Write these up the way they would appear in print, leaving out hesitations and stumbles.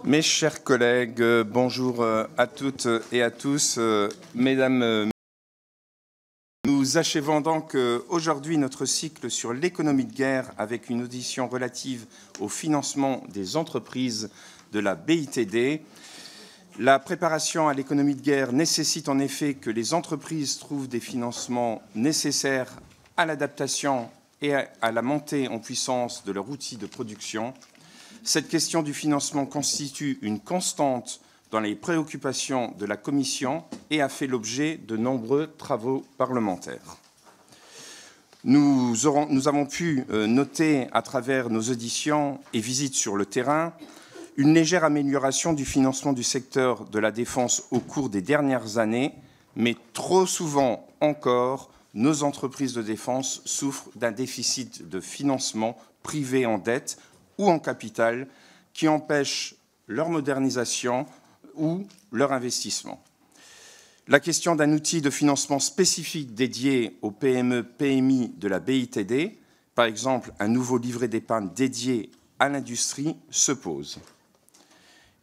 Mes chers collègues, bonjour à toutes et à tous. Mesdames, nous achevons donc aujourd'hui notre cycle sur l'économie de guerre avec une audition relative au financement des entreprises de la BITD. La préparation à l'économie de guerre nécessite en effet que les entreprises trouvent des financements nécessaires à l'adaptation et à la montée en puissance de leur outil de production. Cette question du financement constitue une constante dans les préoccupations de la Commission et a fait l'objet de nombreux travaux parlementaires. Nous avons pu noter à travers nos auditions et visites sur le terrain une légère amélioration du financement du secteur de la défense au cours des dernières années, mais trop souvent encore, nos entreprises de défense souffrent d'un déficit de financement privé en dette ou en capital qui empêche leur modernisation ou leur investissement. La question d'un outil de financement spécifique dédié aux PME-PMI de la BITD, par exemple un nouveau livret d'épargne dédié à l'industrie, se pose.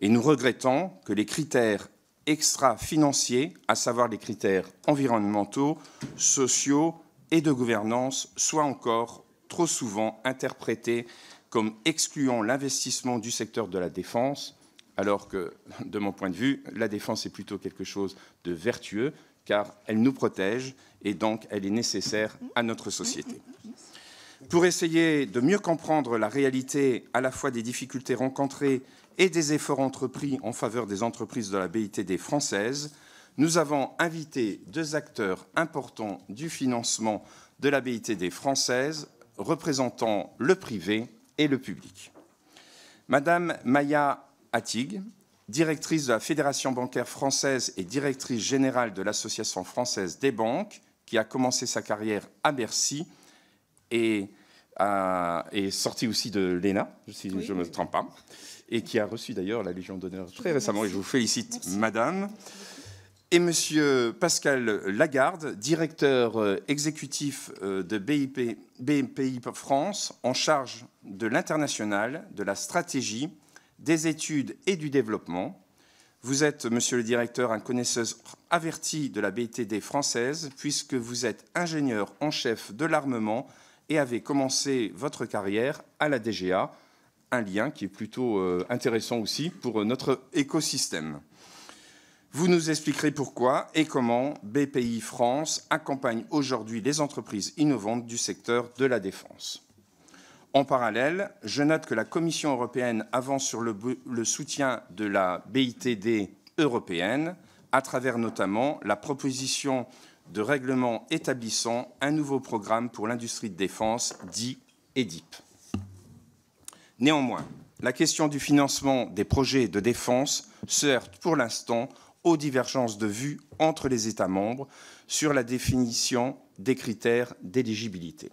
Et nous regrettons que les critères extra-financiers, à savoir les critères environnementaux, sociaux et de gouvernance, soient encore trop souvent interprétés comme excluant l'investissement du secteur de la défense, alors que, de mon point de vue, la défense est plutôt quelque chose de vertueux, car elle nous protège et donc elle est nécessaire à notre société. Pour essayer de mieux comprendre la réalité à la fois des difficultés rencontrées et des efforts entrepris en faveur des entreprises de la BITD française, nous avons invité deux acteurs importants du financement de la BITD française, représentant le privé et le public. Madame Maya Attig, directrice de la Fédération bancaire française et directrice générale de l'Association française des banques, qui a commencé sa carrière à Bercy et est sortie aussi de l'ENA, si je ne me trompe pas, et qui a reçu d'ailleurs la Légion d'honneur très récemment, et je vous félicite, merci. Madame. Et Monsieur Pascal Lagarde, directeur exécutif de BPI France, en charge de l'international, de la stratégie, des études et du développement. Vous êtes, Monsieur le directeur, un connaisseur averti de la BITD française, puisque vous êtes ingénieur en chef de l'armement et avez commencé votre carrière à la DGA, un lien qui est plutôt intéressant aussi pour notre écosystème. Vous nous expliquerez pourquoi et comment BPI France accompagne aujourd'hui les entreprises innovantes du secteur de la défense. En parallèle, je note que la Commission européenne avance sur le soutien de la BITD européenne, à travers notamment la proposition de règlement établissant un nouveau programme pour l'industrie de défense, dit EDIP. Néanmoins, la question du financement des projets de défense se heurte pour l'instant aux divergences de vues entre les États membres sur la définition des critères d'éligibilité.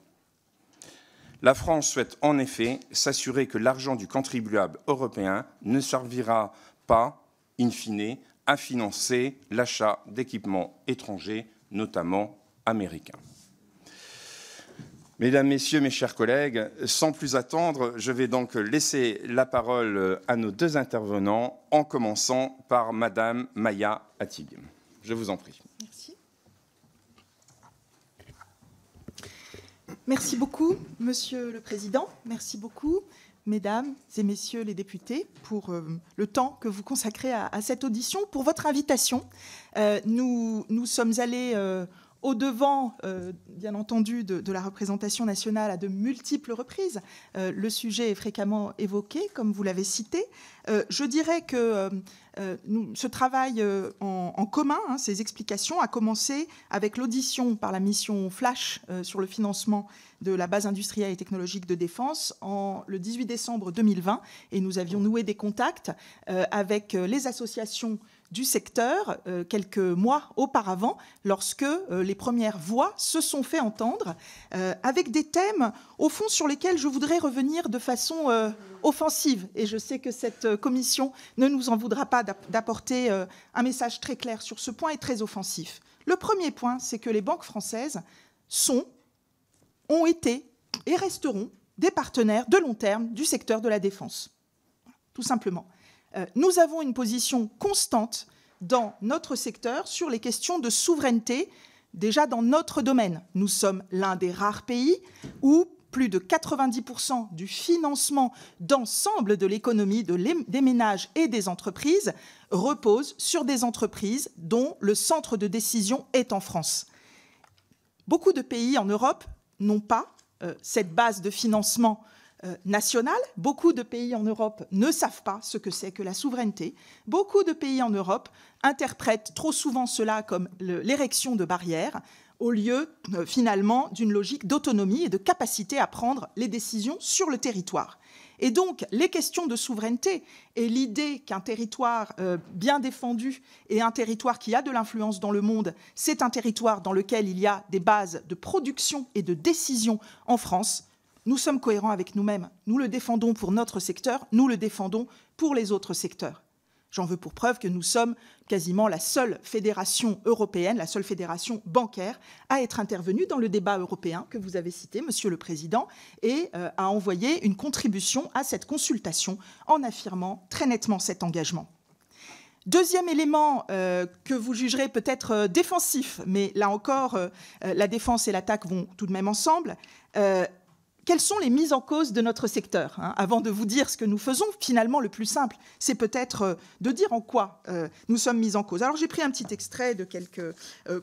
La France souhaite en effet s'assurer que l'argent du contribuable européen ne servira pas, in fine, à financer l'achat d'équipements étrangers, notamment américains. Mesdames, Messieurs, mes chers collègues, sans plus attendre, je vais donc laisser la parole à nos deux intervenants, en commençant par Madame Maya Attig. Je vous en prie. Merci. Merci beaucoup, Monsieur le Président. Merci beaucoup, Mesdames et Messieurs les députés, pour le temps que vous consacrez à cette audition, pour votre invitation. Nous sommes allés au-devant, bien entendu, de la représentation nationale à de multiples reprises. Le sujet est fréquemment évoqué, comme vous l'avez cité. Je dirais que ce travail en commun, ces explications, a commencé avec l'audition par la mission Flash sur le financement de la base industrielle et technologique de défense le 18 décembre 2020. Et nous avions noué des contacts avec les associations du secteur quelques mois auparavant, lorsque les premières voix se sont fait entendre, avec des thèmes, au fond, sur lesquels je voudrais revenir de façon offensive. Et je sais que cette commission ne nous en voudra pas d'apporter un message très clair sur ce point et très offensif. Le premier point, c'est que les banques françaises ont été et resteront des partenaires de long terme du secteur de la défense. Tout simplement. nous avons une position constante dans notre secteur sur les questions de souveraineté, déjà dans notre domaine. Nous sommes l'un des rares pays où plus de 90% du financement d'ensemble de l'économie des ménages et des entreprises repose sur des entreprises dont le centre de décision est en France. Beaucoup de pays en Europe n'ont pas cette base de financement nationale. Beaucoup de pays en Europe ne savent pas ce que c'est que la souveraineté. Beaucoup de pays en Europe interprètent trop souvent cela comme l'érection de barrières, au lieu finalement d'une logique d'autonomie et de capacité à prendre les décisions sur le territoire. Et donc, les questions de souveraineté et l'idée qu'un territoire bien défendu et un territoire qui a de l'influence dans le monde, c'est un territoire dans lequel il y a des bases de production et de décision en France, nous sommes cohérents avec nous-mêmes. Nous le défendons pour notre secteur, nous le défendons pour les autres secteurs. J'en veux pour preuve que nous sommes quasiment la seule fédération européenne, la seule fédération bancaire à être intervenue dans le débat européen que vous avez cité, Monsieur le Président, et à envoyer une contribution à cette consultation en affirmant très nettement cet engagement. Deuxième élément que vous jugerez peut-être défensif, mais là encore, la défense et l'attaque vont tout de même ensemble. Quelles sont les mises en cause de notre secteur, hein? Avant de vous dire ce que nous faisons, finalement, le plus simple, c'est peut-être de dire en quoi nous sommes mis en cause. Alors, j'ai pris un petit extrait de quelques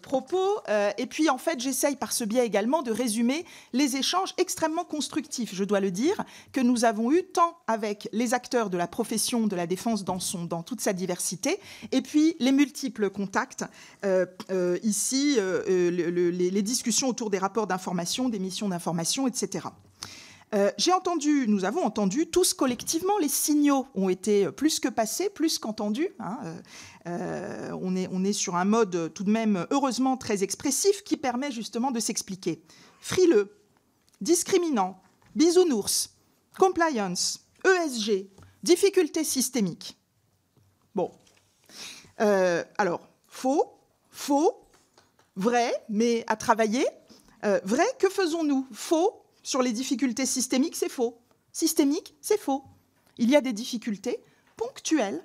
propos, et puis, en fait, j'essaye par ce biais également de résumer les échanges extrêmement constructifs, je dois le dire, que nous avons eu tant avec les acteurs de la profession de la défense dans toute sa diversité, et puis les multiples contacts, ici, les discussions autour des rapports d'information, des missions d'information, etc. Nous avons entendu tous collectivement, les signaux ont été plus que passés, plus qu'entendus. Hein. On est sur un mode tout de même heureusement très expressif qui permet justement de s'expliquer. Frileux, discriminant, bisounours, compliance, ESG, difficultés systémiques. Bon. Alors, faux, vrai, mais à travailler. Vrai, que faisons-nous? Faux. Sur les difficultés systémiques, c'est faux. Systémique, c'est faux. Il y a des difficultés ponctuelles,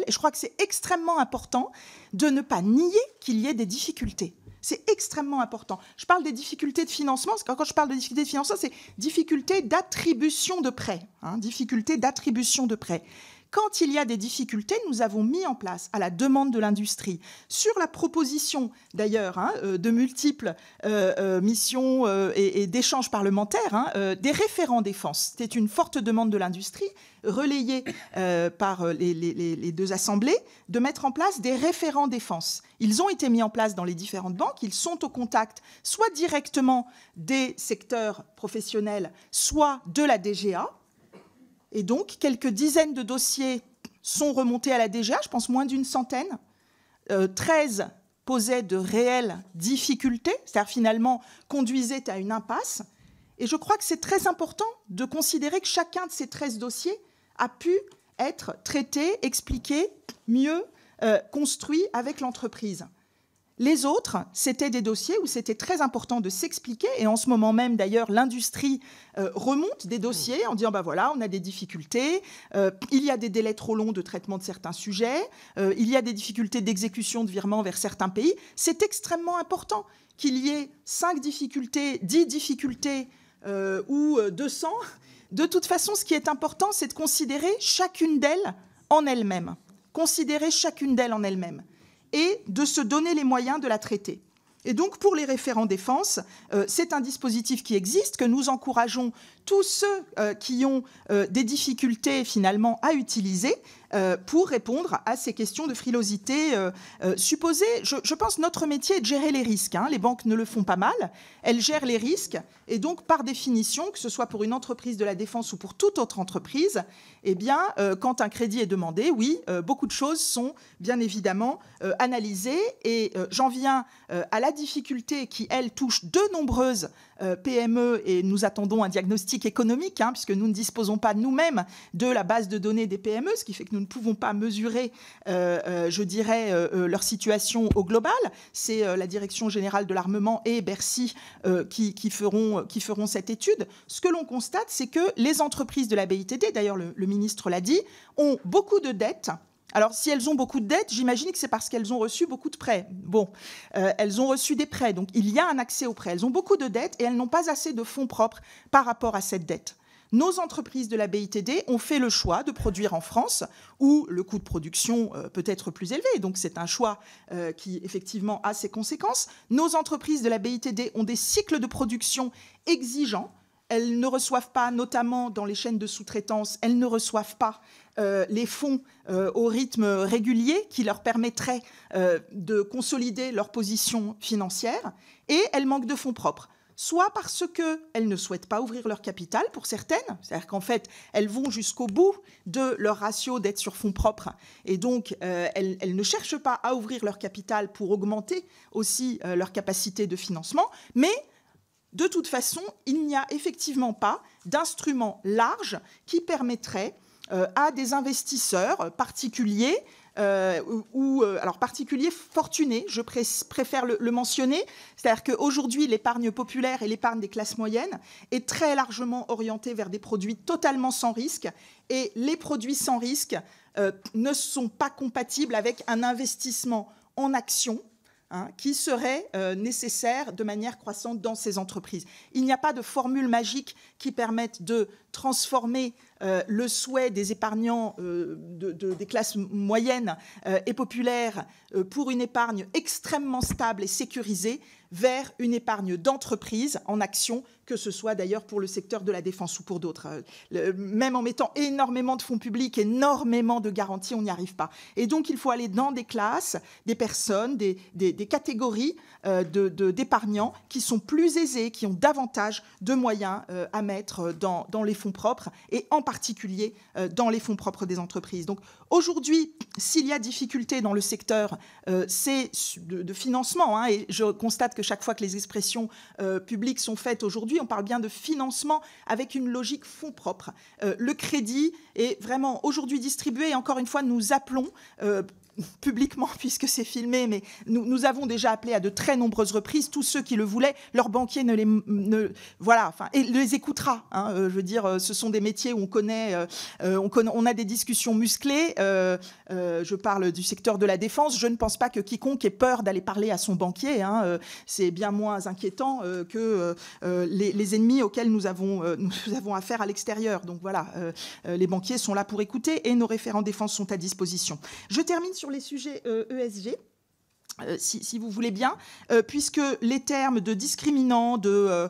et je crois que c'est extrêmement important de ne pas nier qu'il y ait des difficultés. C'est extrêmement important. Je parle des difficultés de financement, parce que quand je parle de difficultés de financement, c'est difficultés d'attribution de prêts. Difficultés d'attribution de prêts. Quand il y a des difficultés, nous avons mis en place, à la demande de l'industrie, sur la proposition d'ailleurs de multiples missions et d'échanges parlementaires, des référents défense. C'était une forte demande de l'industrie, relayée par les deux assemblées, de mettre en place des référents défense. Ils ont été mis en place dans les différentes banques, ils sont au contact soit directement des secteurs professionnels, soit de la DGA. Et donc, quelques dizaines de dossiers sont remontés à la DGA, je pense moins d'une centaine. 13 posaient de réelles difficultés, c'est-à-dire finalement conduisaient à une impasse. Et je crois que c'est très important de considérer que chacun de ces 13 dossiers a pu être traité, expliqué, mieux construit avec l'entreprise. Les autres, c'était des dossiers où c'était très important de s'expliquer. Et en ce moment même, d'ailleurs, l'industrie remonte des dossiers en disant, voilà, on a des difficultés, il y a des délais trop longs de traitement de certains sujets, il y a des difficultés d'exécution de virements vers certains pays. C'est extrêmement important qu'il y ait 5 difficultés, 10 difficultés ou 200. De toute façon, ce qui est important, c'est de considérer chacune d'elles en elle-même. Considérer chacune d'elles en elle-même. Et de se donner les moyens de la traiter. Et donc, pour les référents défense, c'est un dispositif qui existe, que nous encourageons tous ceux qui ont des difficultés, finalement, à utiliser pour répondre à ces questions de frilosité supposées. Je pense que notre métier est de gérer les risques. Les banques ne le font pas mal. Elles gèrent les risques. Et donc, par définition, que ce soit pour une entreprise de la défense ou pour toute autre entreprise, eh bien, quand un crédit est demandé, oui, beaucoup de choses sont bien évidemment analysées. Et j'en viens à la difficulté qui, elle, touche de nombreuses PME, et nous attendons un diagnostic économique, puisque nous ne disposons pas nous-mêmes de la base de données des PME, ce qui fait que nous ne pouvons pas mesurer, je dirais, leur situation au global. C'est la Direction générale de l'armement et Bercy qui feront cette étude. Ce que l'on constate, c'est que les entreprises de la BITD, d'ailleurs le ministre l'a dit, ont beaucoup de dettes. Alors, si elles ont beaucoup de dettes, j'imagine que c'est parce qu'elles ont reçu beaucoup de prêts. Bon, elles ont reçu des prêts, donc il y a un accès aux prêts. Elles ont beaucoup de dettes et elles n'ont pas assez de fonds propres par rapport à cette dette. Nos entreprises de la BITD ont fait le choix de produire en France, où le coût de production peut être plus élevé. Donc, c'est un choix qui, effectivement, a ses conséquences. Nos entreprises de la BITD ont des cycles de production exigeants. Elles ne reçoivent pas, notamment dans les chaînes de sous-traitance, elles ne reçoivent pas les fonds au rythme régulier qui leur permettrait de consolider leur position financière, et elles manquent de fonds propres. Soit parce qu'elles ne souhaitent pas ouvrir leur capital, pour certaines, c'est-à-dire qu'en fait, elles vont jusqu'au bout de leur ratio dette sur fonds propres, et donc elles ne cherchent pas à ouvrir leur capital pour augmenter aussi leur capacité de financement, mais de toute façon, il n'y a effectivement pas d'instrument large qui permettrait à des investisseurs particuliers, alors particuliers fortunés, je préfère le mentionner, c'est-à-dire qu'aujourd'hui, l'épargne populaire et l'épargne des classes moyennes est très largement orientée vers des produits totalement sans risque, et les produits sans risque ne sont pas compatibles avec un investissement en actions, qui serait nécessaire de manière croissante dans ces entreprises. Il n'y a pas de formule magique qui permette de transformer le souhait des épargnants des classes moyennes et populaires pour une épargne extrêmement stable et sécurisée vers une épargne d'entreprise en action, que ce soit d'ailleurs pour le secteur de la défense ou pour d'autres. Même en mettant énormément de fonds publics, énormément de garanties, on n'y arrive pas. Et donc, il faut aller dans des classes, des personnes, des catégories d'épargnants qui sont plus aisés, qui ont davantage de moyens à mettre dans les fonds propres, et en particulier dans les fonds propres des entreprises. Donc, aujourd'hui, s'il y a difficulté dans le secteur, c'est de financement, et je constate que chaque fois que les expressions publiques sont faites aujourd'hui, on parle bien de financement avec une logique fonds propres. Le crédit est vraiment aujourd'hui distribué, et encore une fois, nous appelons publiquement, puisque c'est filmé, mais nous avons déjà appelé à de très nombreuses reprises tous ceux qui le voulaient. Leur banquier et les écoutera. Je veux dire, ce sont des métiers où on a des discussions musclées. Je parle du secteur de la défense. Je ne pense pas que quiconque ait peur d'aller parler à son banquier. C'est bien moins inquiétant que les ennemis auxquels nous avons affaire à l'extérieur. Donc voilà, les banquiers sont là pour écouter, et nos référents défense sont à disposition. Je termine sur les sujets ESG. Si vous voulez bien, puisque les termes de discriminant, de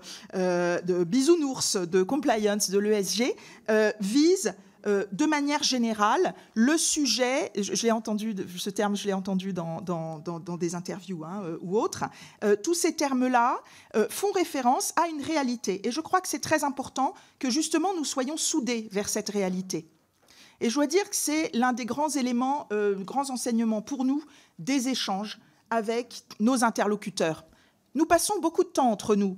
bisounours, de compliance, de l'ESG visent de manière générale le sujet, je l'ai entendu, ce terme, je l'ai entendu dans des interviews ou autres, tous ces termes-là font référence à une réalité. Et je crois que c'est très important que justement nous soyons soudés vers cette réalité. Et je dois dire que c'est l'un des grands éléments, grands enseignements pour nous des échanges avec nos interlocuteurs. Nous passons beaucoup de temps entre nous.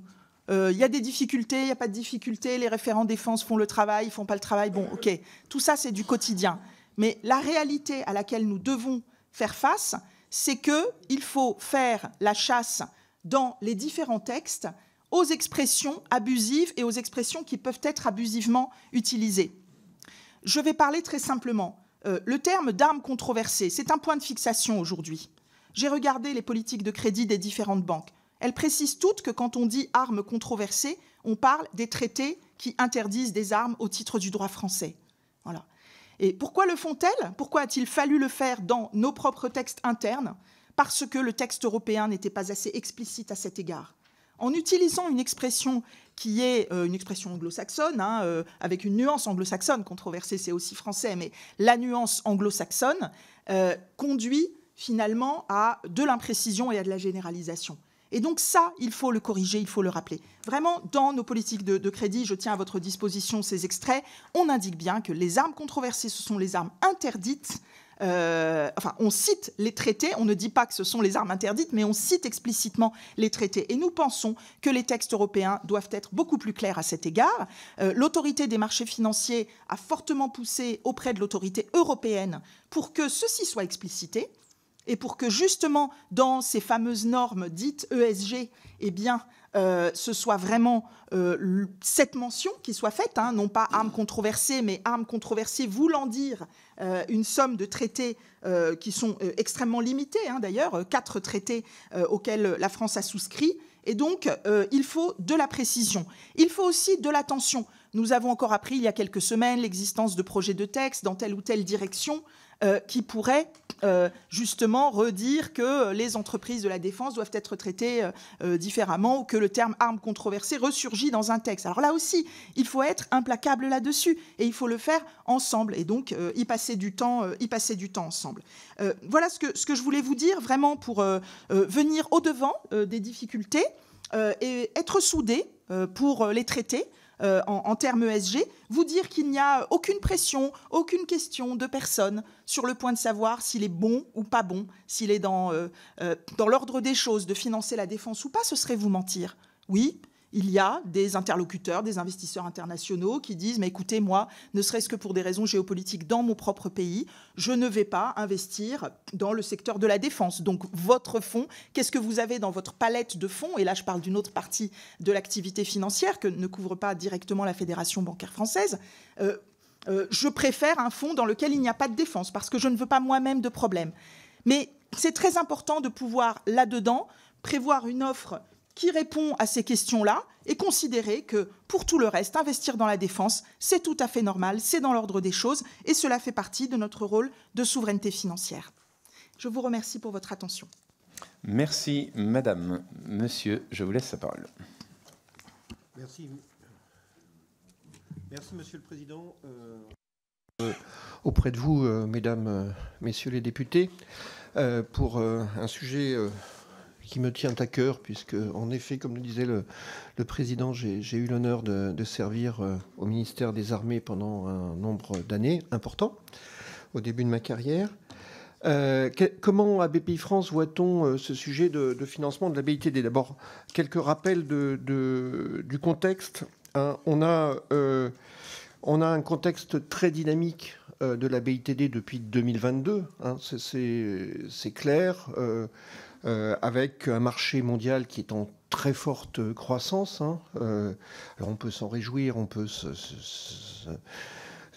Il y a des difficultés, il n'y a pas de difficultés, les référents défense font le travail, ils ne font pas le travail. Bon, ok, tout ça, c'est du quotidien. Mais la réalité à laquelle nous devons faire face, c'est qu'il faut faire la chasse dans les différents textes aux expressions abusives et aux expressions qui peuvent être abusivement utilisées. Je vais parler très simplement. Le terme d'armes controversées, c'est un point de fixation aujourd'hui. J'ai regardé les politiques de crédit des différentes banques. Elles précisent toutes que quand on dit armes controversées, on parle des traités qui interdisent des armes au titre du droit français. Voilà. Et pourquoi le font-elles ? Pourquoi a-t-il fallu le faire dans nos propres textes internes ? Parce que le texte européen n'était pas assez explicite à cet égard. En utilisant une expression qui est une expression anglo-saxonne, avec une nuance anglo-saxonne, controversée c'est aussi français, mais la nuance anglo-saxonne conduit finalement à de l'imprécision et à de la généralisation. Et donc ça, il faut le corriger, il faut le rappeler. Vraiment, dans nos politiques de crédit, je tiens à votre disposition ces extraits, on indique bien que les armes controversées, ce sont les armes interdites on cite les traités, on ne dit pas que ce sont les armes interdites, mais on cite explicitement les traités. Et nous pensons que les textes européens doivent être beaucoup plus clairs à cet égard. L'autorité des marchés financiers a fortement poussé auprès de l'autorité européenne pour que ceci soit explicité et pour que justement dans ces fameuses normes dites ESG, eh bien, ce soit vraiment cette mention qui soit faite, hein, non pas armes controversées, mais armes controversées voulant dire une somme de traités qui sont extrêmement limités, hein, d'ailleurs, 4 traités auxquels la France a souscrit. Et donc, il faut de la précision. Il faut aussi de l'attention. Nous avons encore appris il y a quelques semaines l'existence de projets de texte dans telle ou telle direction qui pourraient justement redire que les entreprises de la défense doivent être traitées différemment ou que le terme arme controversée ressurgit dans un texte. Alors là aussi, il faut être implacable là-dessus et il faut le faire ensemble et donc y passer du temps ensemble. Voilà ce que je voulais vous dire vraiment pour venir au-devant des difficultés et être soudés pour les traiter. En termes ESG, vous dire qu'il n'y a aucune pression, aucune question de personne sur le point de savoir s'il est bon ou pas bon, s'il est dans l'ordre des choses de financer la défense ou pas, ce serait vous mentir. Oui, il y a des interlocuteurs, des investisseurs internationaux qui disent « mais écoutez, moi, ne serait-ce que pour des raisons géopolitiques dans mon propre pays, je ne vais pas investir dans le secteur de la défense. Donc votre fonds, qu'est-ce que vous avez dans votre palette de fonds ?» Et là, je parle d'une autre partie de l'activité financière que ne couvre pas directement la Fédération bancaire française. Je préfère un fonds dans lequel il n'y a pas de défense parce que je ne veux pas moi-même de problème. Mais c'est très important de pouvoir, là-dedans, prévoir une offre qui répond à ces questions-là et considérer que, pour tout le reste, investir dans la défense, c'est tout à fait normal, c'est dans l'ordre des choses et cela fait partie de notre rôle de souveraineté financière. Je vous remercie pour votre attention. Merci, Madame. Monsieur, je vous laisse la parole. Merci. Merci, Monsieur le Président. Auprès de vous, Mesdames, Messieurs les députés, pour un sujet qui me tient à cœur, puisque, en effet, comme le disait le Président, j'ai eu l'honneur de servir au ministère des Armées pendant un nombre d'années important, au début de ma carrière. Comment, à BPIFrance, voit-on ce sujet de financement de la BITD? D'abord, quelques rappels du contexte. Hein, on a un contexte très dynamique de la BITD depuis 2022. Hein, c'est clair. Avec un marché mondial qui est en très forte croissance. Hein. Alors on peut s'en réjouir, on peut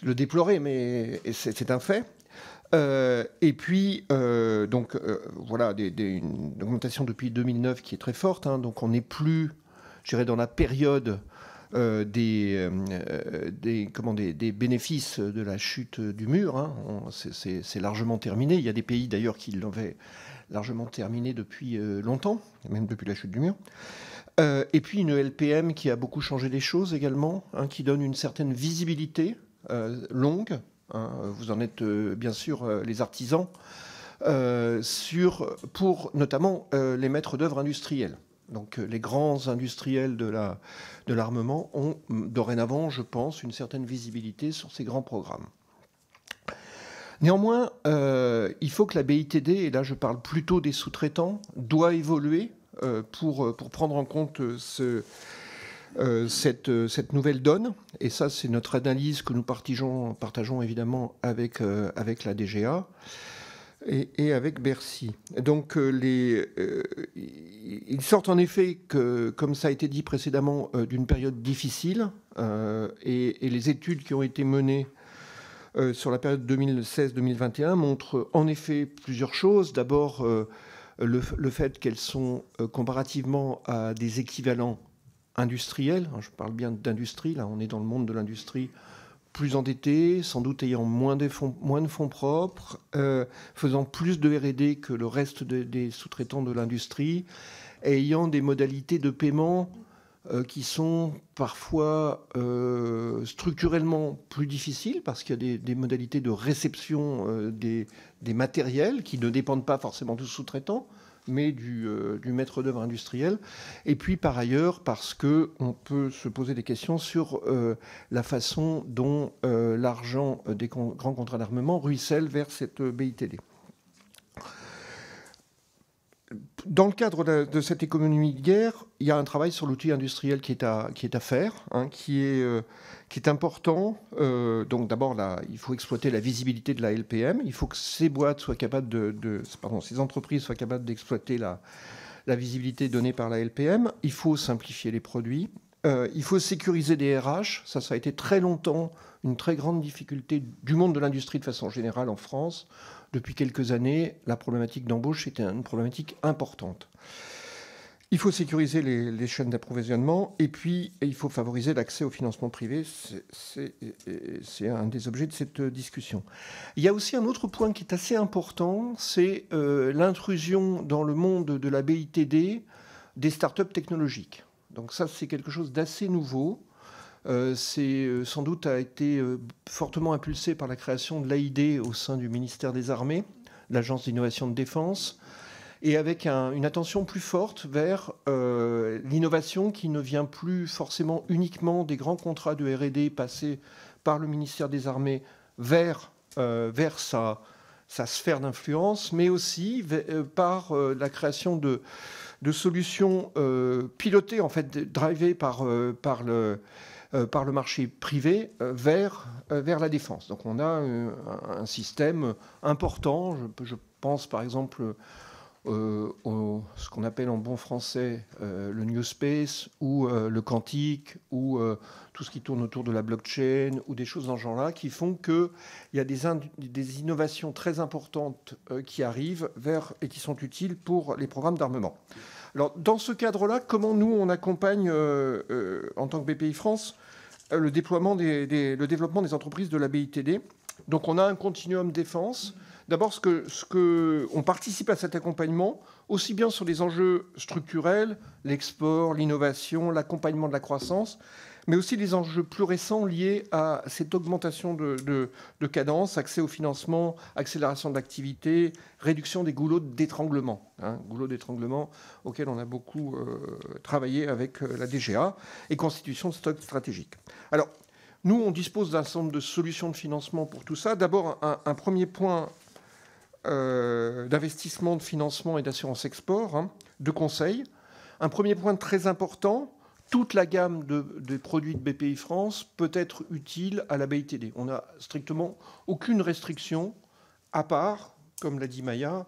le déplorer, mais c'est un fait. Et puis, voilà, une augmentation depuis 2009 qui est très forte. Hein. Donc on n'est plus, je dirais, dans la période des bénéfices de la chute du mur. Hein. C'est largement terminé. Il y a des pays d'ailleurs qui l'avaient largement terminé depuis longtemps, même depuis la chute du mur. Et puis une LPM qui a beaucoup changé les choses également, hein, qui donne une certaine visibilité longue. Hein, vous en êtes bien sûr les artisans, pour notamment les maîtres d'œuvre industriels. Donc les grands industriels de l'armement ont dorénavant, je pense, une certaine visibilité sur ces grands programmes. Néanmoins, il faut que la BITD, et là je parle plutôt des sous-traitants, doit évoluer pour prendre en compte cette nouvelle donne. Et ça, c'est notre analyse que nous partageons évidemment avec la DGA et avec Bercy. Donc, ils sortent en effet, comme ça a été dit précédemment, d'une période difficile. Et les études qui ont été menées sur la période 2016-2021 montrent en effet plusieurs choses. D'abord, le fait qu'elles sont comparativement à des équivalents industriels, je parle bien d'industrie, là on est dans le monde de l'industrie, plus endettés, sans doute ayant moins de fonds propres, faisant plus de R&D que le reste des sous-traitants de l'industrie, et ayant des modalités de paiement qui sont parfois structurellement plus difficiles parce qu'il y a des modalités de réception des matériels qui ne dépendent pas forcément du sous-traitant. mais du maître d'œuvre industriel. Et puis, par ailleurs, parce qu'on peut se poser des questions sur la façon dont l'argent des grands contrats d'armement ruisselle vers cette BITD. Dans le cadre de cette économie de guerre, il y a un travail sur l'outil industriel qui est à faire, hein, qui est important. Donc d'abord, il faut exploiter la visibilité de la LPM. Il faut que ces boîtes soient capables ces entreprises soient capables d'exploiter la visibilité donnée par la LPM. Il faut simplifier les produits. Il faut sécuriser des RH. Ça a été très longtemps une très grande difficulté du monde de l'industrie de façon générale en France. Depuis quelques années, la problématique d'embauche était une problématique importante. Il faut sécuriser les chaînes d'approvisionnement et puis il faut favoriser l'accès au financement privé. C'est un des objets de cette discussion. Il y a aussi un autre point qui est assez important, c'est l'intrusion dans le monde de la BITD des startups technologiques. Donc ça, c'est quelque chose d'assez nouveau. Sans doute a été fortement impulsé par la création de l'AID au sein du ministère des Armées, l'Agence d'innovation de défense, et avec une attention plus forte vers l'innovation qui ne vient plus forcément uniquement des grands contrats de R&D passés par le ministère des Armées vers sa sphère d'influence, mais aussi par la création de solutions pilotées, en fait, drivées par le marché privé vers la défense. Donc on a un système important. Je pense par exemple ce qu'on appelle en bon français le New Space ou le quantique ou tout ce qui tourne autour de la blockchain ou des choses dans ce genre-là qui font qu'il y a des innovations très importantes qui arrivent et qui sont utiles pour les programmes d'armement. Alors, dans ce cadre-là, comment nous, on accompagne, en tant que BPI France, le développement des entreprises de la BITD? Donc, on a un continuum défense. D'abord, on participe à cet accompagnement, aussi bien sur les enjeux structurels, l'export, l'innovation, l'accompagnement de la croissance, mais aussi les enjeux plus récents liés à cette augmentation de cadence, accès au financement, accélération de l'activité, réduction des goulots d'étranglement, goulots d'étranglement auxquels on a beaucoup travaillé avec la DGA, et constitution de stocks stratégiques. Alors, nous, on dispose d'un certain nombre de solutions de financement pour tout ça. D'abord, un premier point d'investissement, de financement et d'assurance export, de conseil. Un premier point très important, toute la gamme des produits de BPI France peut être utile à la BITD. On n'a strictement aucune restriction, à part, comme l'a dit Maya,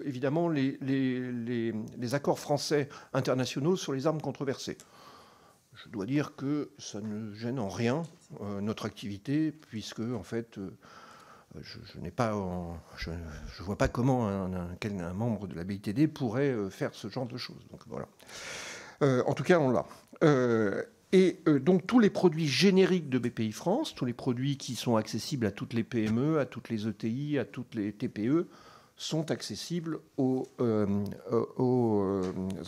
évidemment les accords français internationaux sur les armes controversées. Je dois dire que ça ne gêne en rien notre activité, puisque, en fait, je ne vois pas comment un membre de la BITD pourrait faire ce genre de choses. Donc voilà. En tout cas, on l'a. Donc tous les produits génériques de BPI France, tous les produits qui sont accessibles à toutes les PME, à toutes les ETI, à toutes les TPE, sont accessibles aux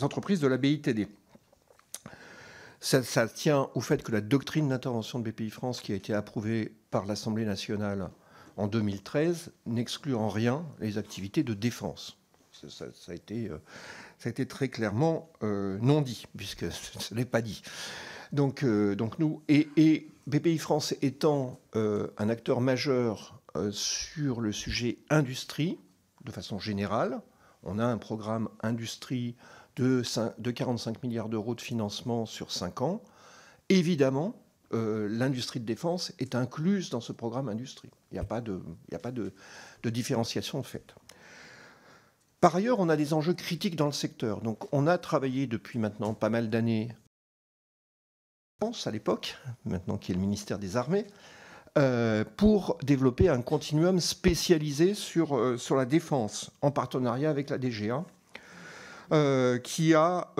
entreprises de la BITD. Ça tient au fait que la doctrine d'intervention de BPI France, qui a été approuvée par l'Assemblée nationale en 2013, n'exclut en rien les activités de défense. Ça a été très clairement non dit, puisque ce n'est pas dit. Donc nous, et BPI France étant un acteur majeur sur le sujet industrie, de façon générale, on a un programme industrie de 45 milliards d'euros de financement sur 5 ans. Évidemment, l'industrie de défense est incluse dans ce programme industrie. Il n'y a pas de différenciation de fait. Par ailleurs, on a des enjeux critiques dans le secteur. Donc, on a travaillé depuis maintenant pas mal d'années, à l'époque, maintenant qui est le ministère des Armées, pour développer un continuum spécialisé sur la défense, en partenariat avec la DGA, qui a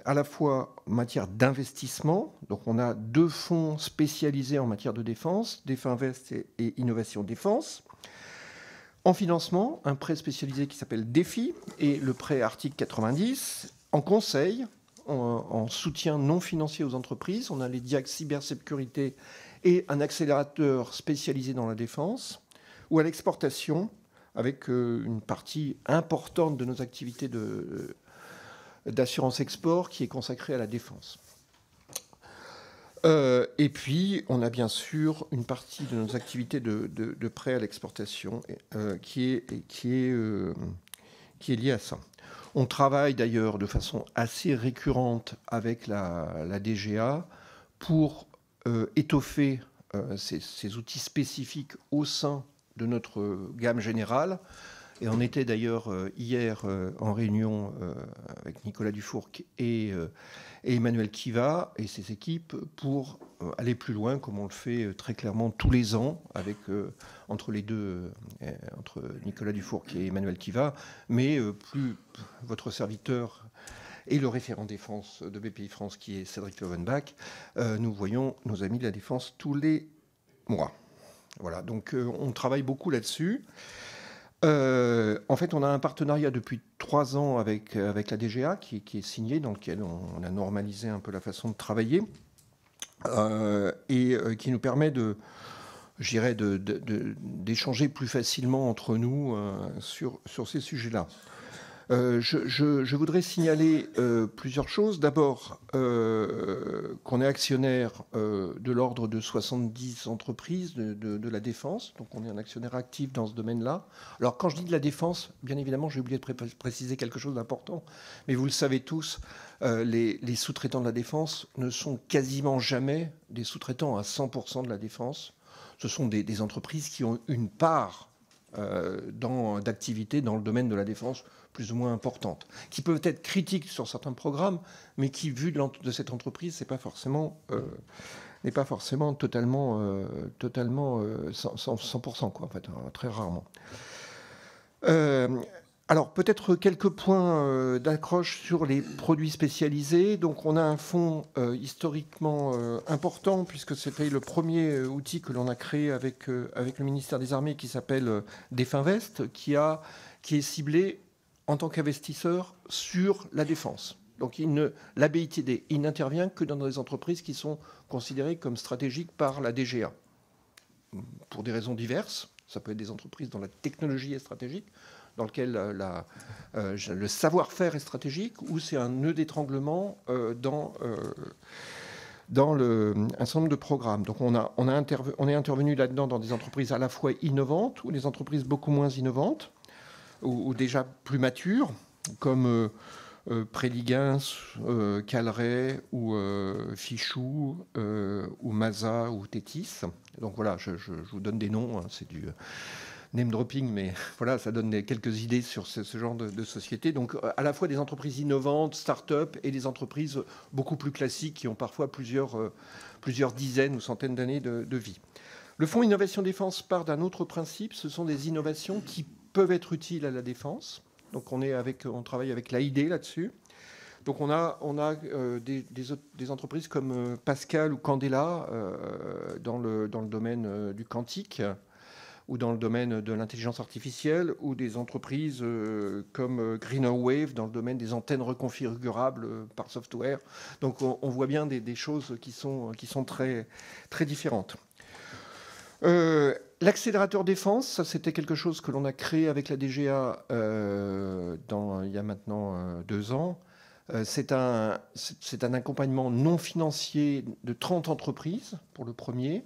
à la fois en matière d'investissement, donc on a 2 fonds spécialisés en matière de défense, Definvest et Innovation Défense. En financement, un prêt spécialisé qui s'appelle DEFI et le prêt Arctique 90. En conseil, en soutien non financier aux entreprises, on a les DIAC cybersécurité et un accélérateur spécialisé dans la défense. Ou à l'exportation, avec une partie importante de nos activités d'assurance export qui est consacrée à la défense. Et puis, on a bien sûr une partie de nos activités de prêt à l'exportation qui est liée à ça. On travaille d'ailleurs de façon assez récurrente avec la DGA pour étoffer ces outils spécifiques au sein de notre gamme générale. Et on était d'ailleurs hier en réunion avec Nicolas Dufourc et Emmanuel Kiva et ses équipes pour aller plus loin, comme on le fait très clairement tous les ans entre les deux, entre Nicolas Dufourc et Emmanuel Kiva. Mais plus votre serviteur et le référent défense de BPI France, qui est Cédric Lovenbach, nous voyons nos amis de la défense tous les mois. Voilà, donc on travaille beaucoup là-dessus. En fait, on a un partenariat depuis 3 ans avec la DGA qui est signé, dans lequel on a normalisé un peu la façon de travailler et qui nous permet d'échanger plus facilement entre nous sur ces sujets-là. Je voudrais signaler plusieurs choses. D'abord, qu'on est actionnaire de l'ordre de 70 entreprises de la défense. Donc, on est un actionnaire actif dans ce domaine-là. Alors, quand je dis de la défense, bien évidemment, j'ai oublié de préciser quelque chose d'important. Mais vous le savez tous, les sous-traitants de la défense ne sont quasiment jamais des sous-traitants à 100% de la défense. Ce sont des entreprises qui ont une part d'activité dans le domaine de la défense plus ou moins importante, qui peuvent être critiques sur certains programmes, mais qui, vu de cette entreprise, n'est pas forcément totalement 100%, quoi, en fait, très rarement. Alors, peut-être quelques points d'accroche sur les produits spécialisés. Donc, on a un fonds historiquement important, puisque c'était le premier outil que l'on a créé avec le ministère des Armées, qui s'appelle Definvest, qui est ciblé en tant qu'investisseur sur la défense. Donc, la BITD, il n'intervient que dans des entreprises qui sont considérées comme stratégiques par la DGA, pour des raisons diverses. Ça peut être des entreprises dont la technologie est stratégique, dans lequel le savoir-faire est stratégique, ou c'est un nœud d'étranglement dans un certain nombre de programmes. Donc on est intervenu là-dedans dans des entreprises à la fois innovantes ou des entreprises beaucoup moins innovantes, ou déjà plus matures, comme Préliguin, Calray, ou Fichou, ou Maza, ou Tétis. Donc voilà, je vous donne des noms, hein, c'est du name dropping, mais voilà, ça donne quelques idées sur ce genre de société. Donc à la fois des entreprises innovantes, start-up, et des entreprises beaucoup plus classiques qui ont parfois plusieurs dizaines ou centaines d'années de vie. Le Fonds Innovation Défense part d'un autre principe, ce sont des innovations qui peuvent être utiles à la défense. Donc on travaille avec l'AID là-dessus. Donc on a des entreprises comme Pascal ou Candela dans le domaine du quantique, ou dans le domaine de l'intelligence artificielle, ou des entreprises comme Greener Wave dans le domaine des antennes reconfigurables par software. Donc on voit bien des choses qui sont très, très différentes. L'accélérateur défense, ça c'était quelque chose que l'on a créé avec la DGA il y a maintenant 2 ans. C'est un accompagnement non financier de 30 entreprises pour le premier,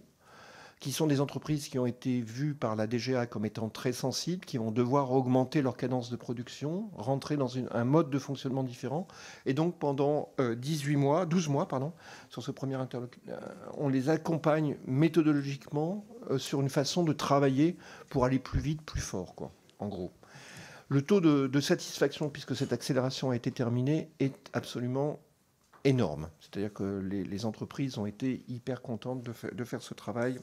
qui sont des entreprises qui ont été vues par la DGA comme étant très sensibles, qui vont devoir augmenter leur cadence de production, rentrer dans un mode de fonctionnement différent. Et donc, pendant 12 mois, sur ce premier interlocuteur, on les accompagne méthodologiquement sur une façon de travailler pour aller plus vite, plus fort, quoi, en gros. Le taux de satisfaction, puisque cette accélération a été terminée, est absolument énorme. C'est-à-dire que les entreprises ont été hyper contentes de faire ce travail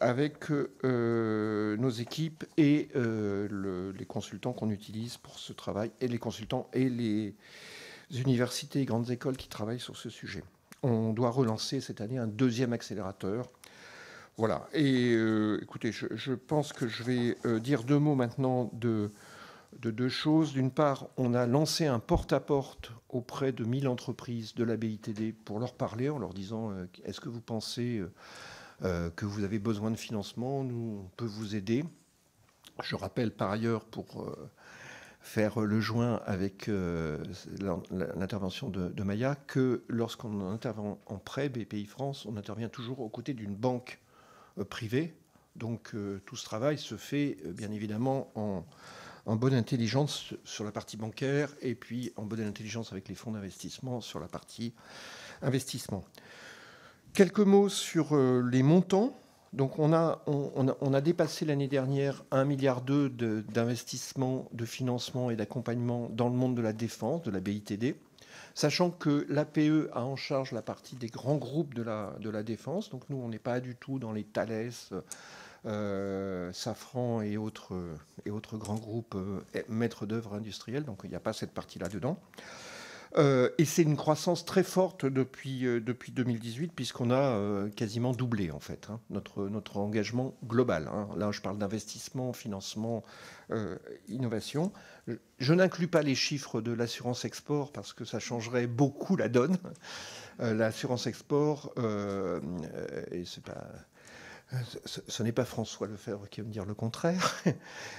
avec nos équipes et les consultants qu'on utilise pour ce travail, et les consultants et les universités et grandes écoles qui travaillent sur ce sujet. On doit relancer cette année un 2e accélérateur. Voilà. Et écoutez, je pense que je vais dire 2 mots maintenant de 2 choses. D'une part, on a lancé un porte-à-porte auprès de 1000 entreprises de la BITD pour leur parler, en leur disant est-ce que vous pensez que vous avez besoin de financement, nous, on peut vous aider. Je rappelle par ailleurs, pour faire le joint avec l'intervention de Maya, que lorsqu'on intervient en prêt, BPI France, on intervient toujours aux côtés d'une banque privée. Donc tout ce travail se fait bien évidemment en bonne intelligence sur la partie bancaire et puis en bonne intelligence avec les fonds d'investissement sur la partie investissement. Quelques mots sur les montants. Donc on a dépassé l'année dernière 1,2 milliard d'investissement, de financement et d'accompagnement dans le monde de la défense, de la BITD, sachant que l'APE a en charge la partie des grands groupes de la défense. Donc nous, on n'est pas du tout dans les Thales, Safran et autres grands groupes maîtres d'œuvre industriels. Donc il n'y a pas cette partie-là dedans. Et c'est une croissance très forte depuis 2018, puisqu'on a quasiment doublé, en fait, notre engagement global. Là, je parle d'investissement, financement, innovation. Je n'inclus pas les chiffres de l'assurance export, parce que ça changerait beaucoup la donne. L'assurance export, et c'est pas... Ce n'est pas François Lefebvre qui va me dire le contraire,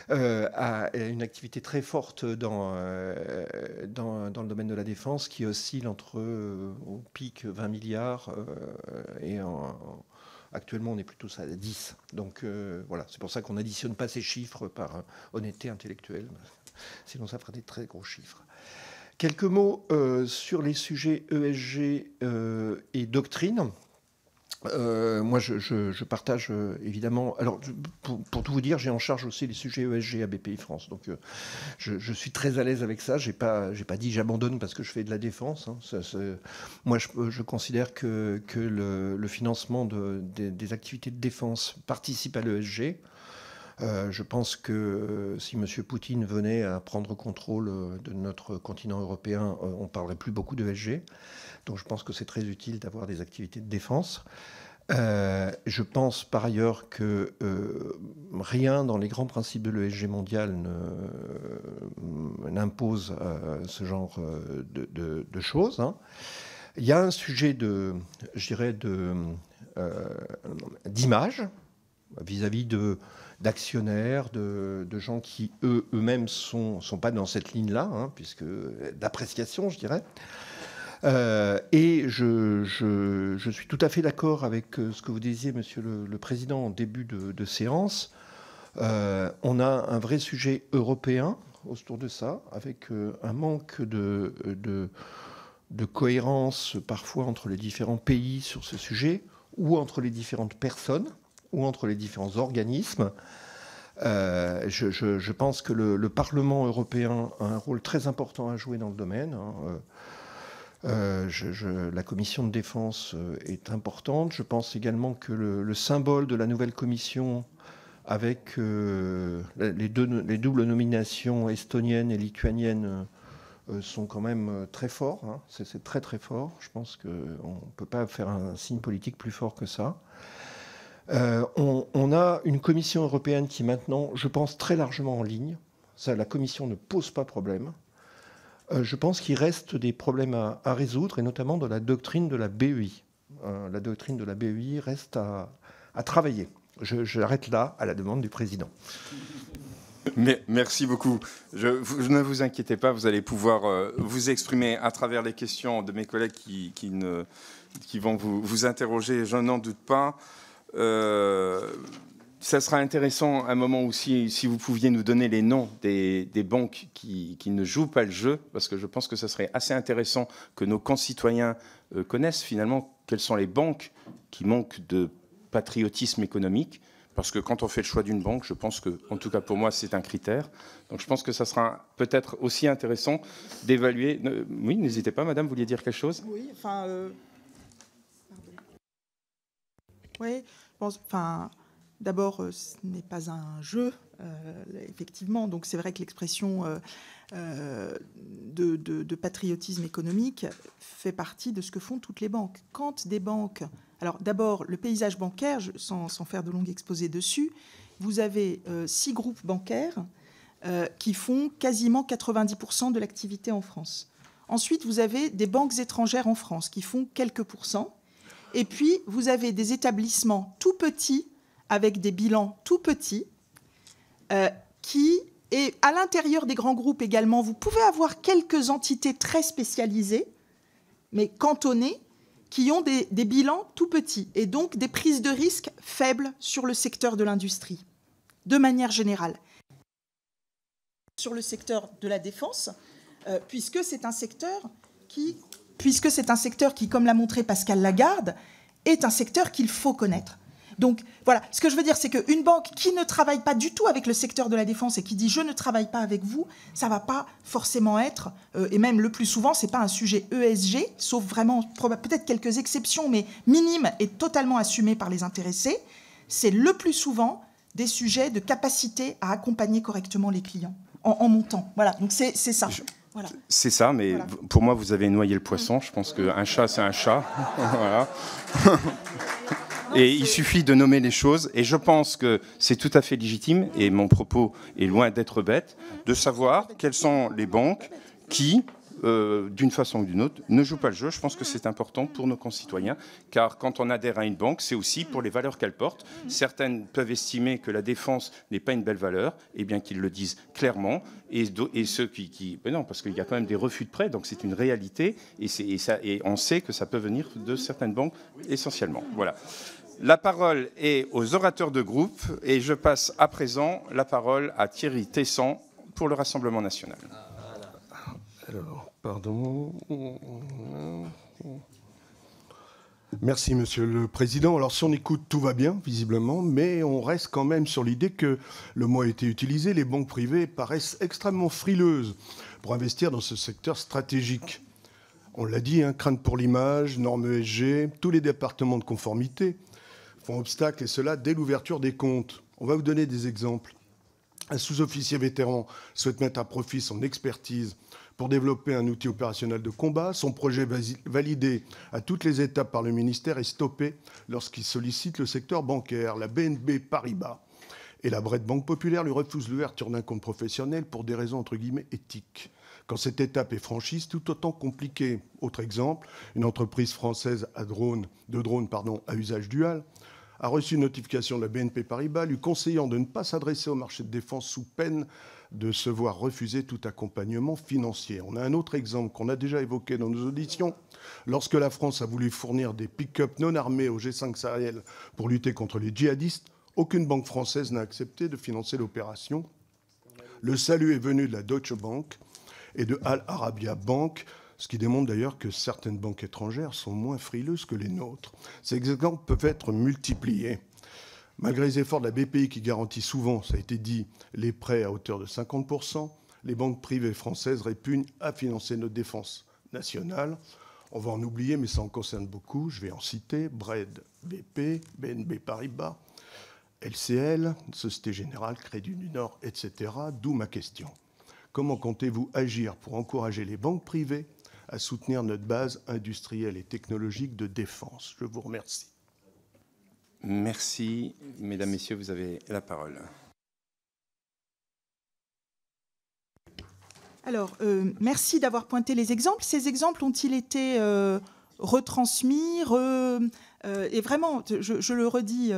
a une activité très forte dans le domaine de la défense qui oscille entre, au pic, 20 milliards et actuellement on est plutôt à 10. Donc voilà, c'est pour ça qu'on n'additionne pas ces chiffres par honnêteté intellectuelle, sinon ça ferait des très gros chiffres. Quelques mots sur les sujets ESG et doctrine. Moi, je partage évidemment. Alors, pour tout vous dire, j'ai en charge aussi les sujets ESG à BPI France. Donc, je suis très à l'aise avec ça. J'ai pas dit j'abandonne parce que je fais de la défense. Moi, je considère que le financement des activités de défense participe à l'ESG. Je pense que si M. Poutine venait à prendre contrôle de notre continent européen, on ne parlerait plus beaucoup d'ESG. Donc je pense que c'est très utile d'avoir des activités de défense. Je pense par ailleurs que rien dans les grands principes de l'ESG mondial n'impose ce genre de choses. Il y a un sujet d'image vis-à-vis d'actionnaires, de gens qui eux-mêmes sont pas dans cette ligne-là, puisque d'appréciation, je dirais. Et je suis tout à fait d'accord avec ce que vous disiez, Monsieur le Président, en début de séance. On a un vrai sujet européen autour de ça, avec un manque de cohérence parfois entre les différents pays sur ce sujet, ou entre les différentes personnes, ou entre les différents organismes. Je pense que le Parlement européen a un rôle très important à jouer dans le domaine. La commission de défense est importante. Je pense également que le symbole de la nouvelle commission, avec les doubles nominations estoniennes et lituaniennes, sont quand même très forts. C'est très très fort. Je pense qu'on ne peut pas faire un signe politique plus fort que ça. On a une commission européenne qui maintenant, je pense, très largement en ligne. Ça, la commission ne pose pas problème. Je pense qu'il reste des problèmes à résoudre, et notamment dans la doctrine de la BEI. La doctrine de la BEI reste à travailler. J'arrête là, à la demande du Président. Mais, merci beaucoup. Ne vous inquiétez pas, vous allez pouvoir vous exprimer à travers les questions de mes collègues qui vont vous interroger, je n'en doute pas. Ça sera intéressant à un moment aussi si vous pouviez nous donner les noms des banques qui ne jouent pas le jeu, parce que je pense que ça serait assez intéressant que nos concitoyens connaissent finalement quelles sont les banques qui manquent de patriotisme économique, parce que quand on fait le choix d'une banque, je pense que, en tout cas pour moi, c'est un critère. Donc je pense que ça sera peut-être aussi intéressant d'évaluer. Oui, n'hésitez pas, madame, vous vouliez dire quelque chose ? Oui, enfin... Oui, enfin... D'abord, ce n'est pas un jeu, effectivement. Donc, c'est vrai que l'expression de patriotisme économique fait partie de ce que font toutes les banques. Quand des banques... Alors, d'abord, le paysage bancaire, sans faire de longues exposés dessus, vous avez 6 groupes bancaires qui font quasiment 90% de l'activité en France. Ensuite, vous avez des banques étrangères en France qui font quelques pourcents. Et puis, vous avez des établissements tout petits, avec des bilans tout petits, et à l'intérieur des grands groupes également, vous pouvez avoir quelques entités très spécialisées, mais cantonnées, qui ont des bilans tout petits et donc des prises de risques faibles sur le secteur de l'industrie, de manière générale. Sur le secteur de la défense, puisque c'est un secteur qui, comme l'a montré Pascal Lagarde, est un secteur qu'il faut connaître. Donc voilà, ce que je veux dire, c'est qu'une banque qui ne travaille pas du tout avec le secteur de la défense et qui dit « je ne travaille pas avec vous », ça ne va pas forcément être, et même le plus souvent, ce n'est pas un sujet ESG, sauf vraiment peut-être quelques exceptions, mais minimes et totalement assumées par les intéressés. C'est le plus souvent des sujets de capacité à accompagner correctement les clients en montant. Voilà, donc c'est ça. Voilà. C'est ça, mais voilà. Pour moi, vous avez noyé le poisson. Je pense qu'un chat, c'est un chat. Voilà. Et il suffit de nommer les choses. Et je pense que c'est tout à fait légitime, et mon propos est loin d'être bête, de savoir quelles sont les banques qui, d'une façon ou d'une autre, ne jouent pas le jeu. Je pense que c'est important pour nos concitoyens, car quand on adhère à une banque, c'est aussi pour les valeurs qu'elle porte. Certaines peuvent estimer que la défense n'est pas une belle valeur, et bien qu'ils le disent clairement. Et ceux qui non, parce qu'il y a quand même des refus de prêt, donc c'est une réalité, et on sait que ça peut venir de certaines banques essentiellement. Voilà. La parole est aux orateurs de groupe, et je passe à présent la parole à Thierry Tessan pour le Rassemblement national. Alors, pardon. Merci, Monsieur le Président. Alors, si on écoute, tout va bien, visiblement, mais on reste quand même sur l'idée que le mot a été utilisé. Les banques privées paraissent extrêmement frileuses pour investir dans ce secteur stratégique. On l'a dit, crainte pour l'image, normes ESG, tous les départements de conformité font obstacle, et cela dès l'ouverture des comptes. On va vous donner des exemples. Un sous-officier vétéran souhaite mettre à profit son expertise pour développer un outil opérationnel de combat. Son projet validé à toutes les étapes par le ministère est stoppé lorsqu'il sollicite le secteur bancaire. La BNP Paribas et la Bred Banque Populaire lui refusent l'ouverture d'un compte professionnel pour des raisons entre guillemets éthiques. Quand cette étape est franchie, c'est tout autant compliqué. Autre exemple, une entreprise française de drones à usage dual a reçu une notification de la BNP Paribas lui conseillant de ne pas s'adresser au marché de défense sous peine de se voir refuser tout accompagnement financier. On a un autre exemple qu'on a déjà évoqué dans nos auditions. Lorsque la France a voulu fournir des pick-up non armés au G5 Sahel pour lutter contre les djihadistes, aucune banque française n'a accepté de financer l'opération. Le salut est venu de la Deutsche Bank et de Al Arabiya Bank, ce qui démontre d'ailleurs que certaines banques étrangères sont moins frileuses que les nôtres. Ces exemples peuvent être multipliés. Malgré les efforts de la BPI qui garantit souvent, ça a été dit, les prêts à hauteur de 50%, les banques privées françaises répugnent à financer notre défense nationale. On va en oublier, mais ça en concerne beaucoup. Je vais en citer Bred, BP, BNP Paribas, LCL, Société Générale, Crédit du Nord, etc. D'où ma question. Comment comptez-vous agir pour encourager les banques privées à soutenir notre base industrielle et technologique de défense? Je vous remercie. Merci. Mesdames, Messieurs, vous avez la parole. Alors, merci d'avoir pointé les exemples. Ces exemples ont-ils été retransmis et vraiment, je le redis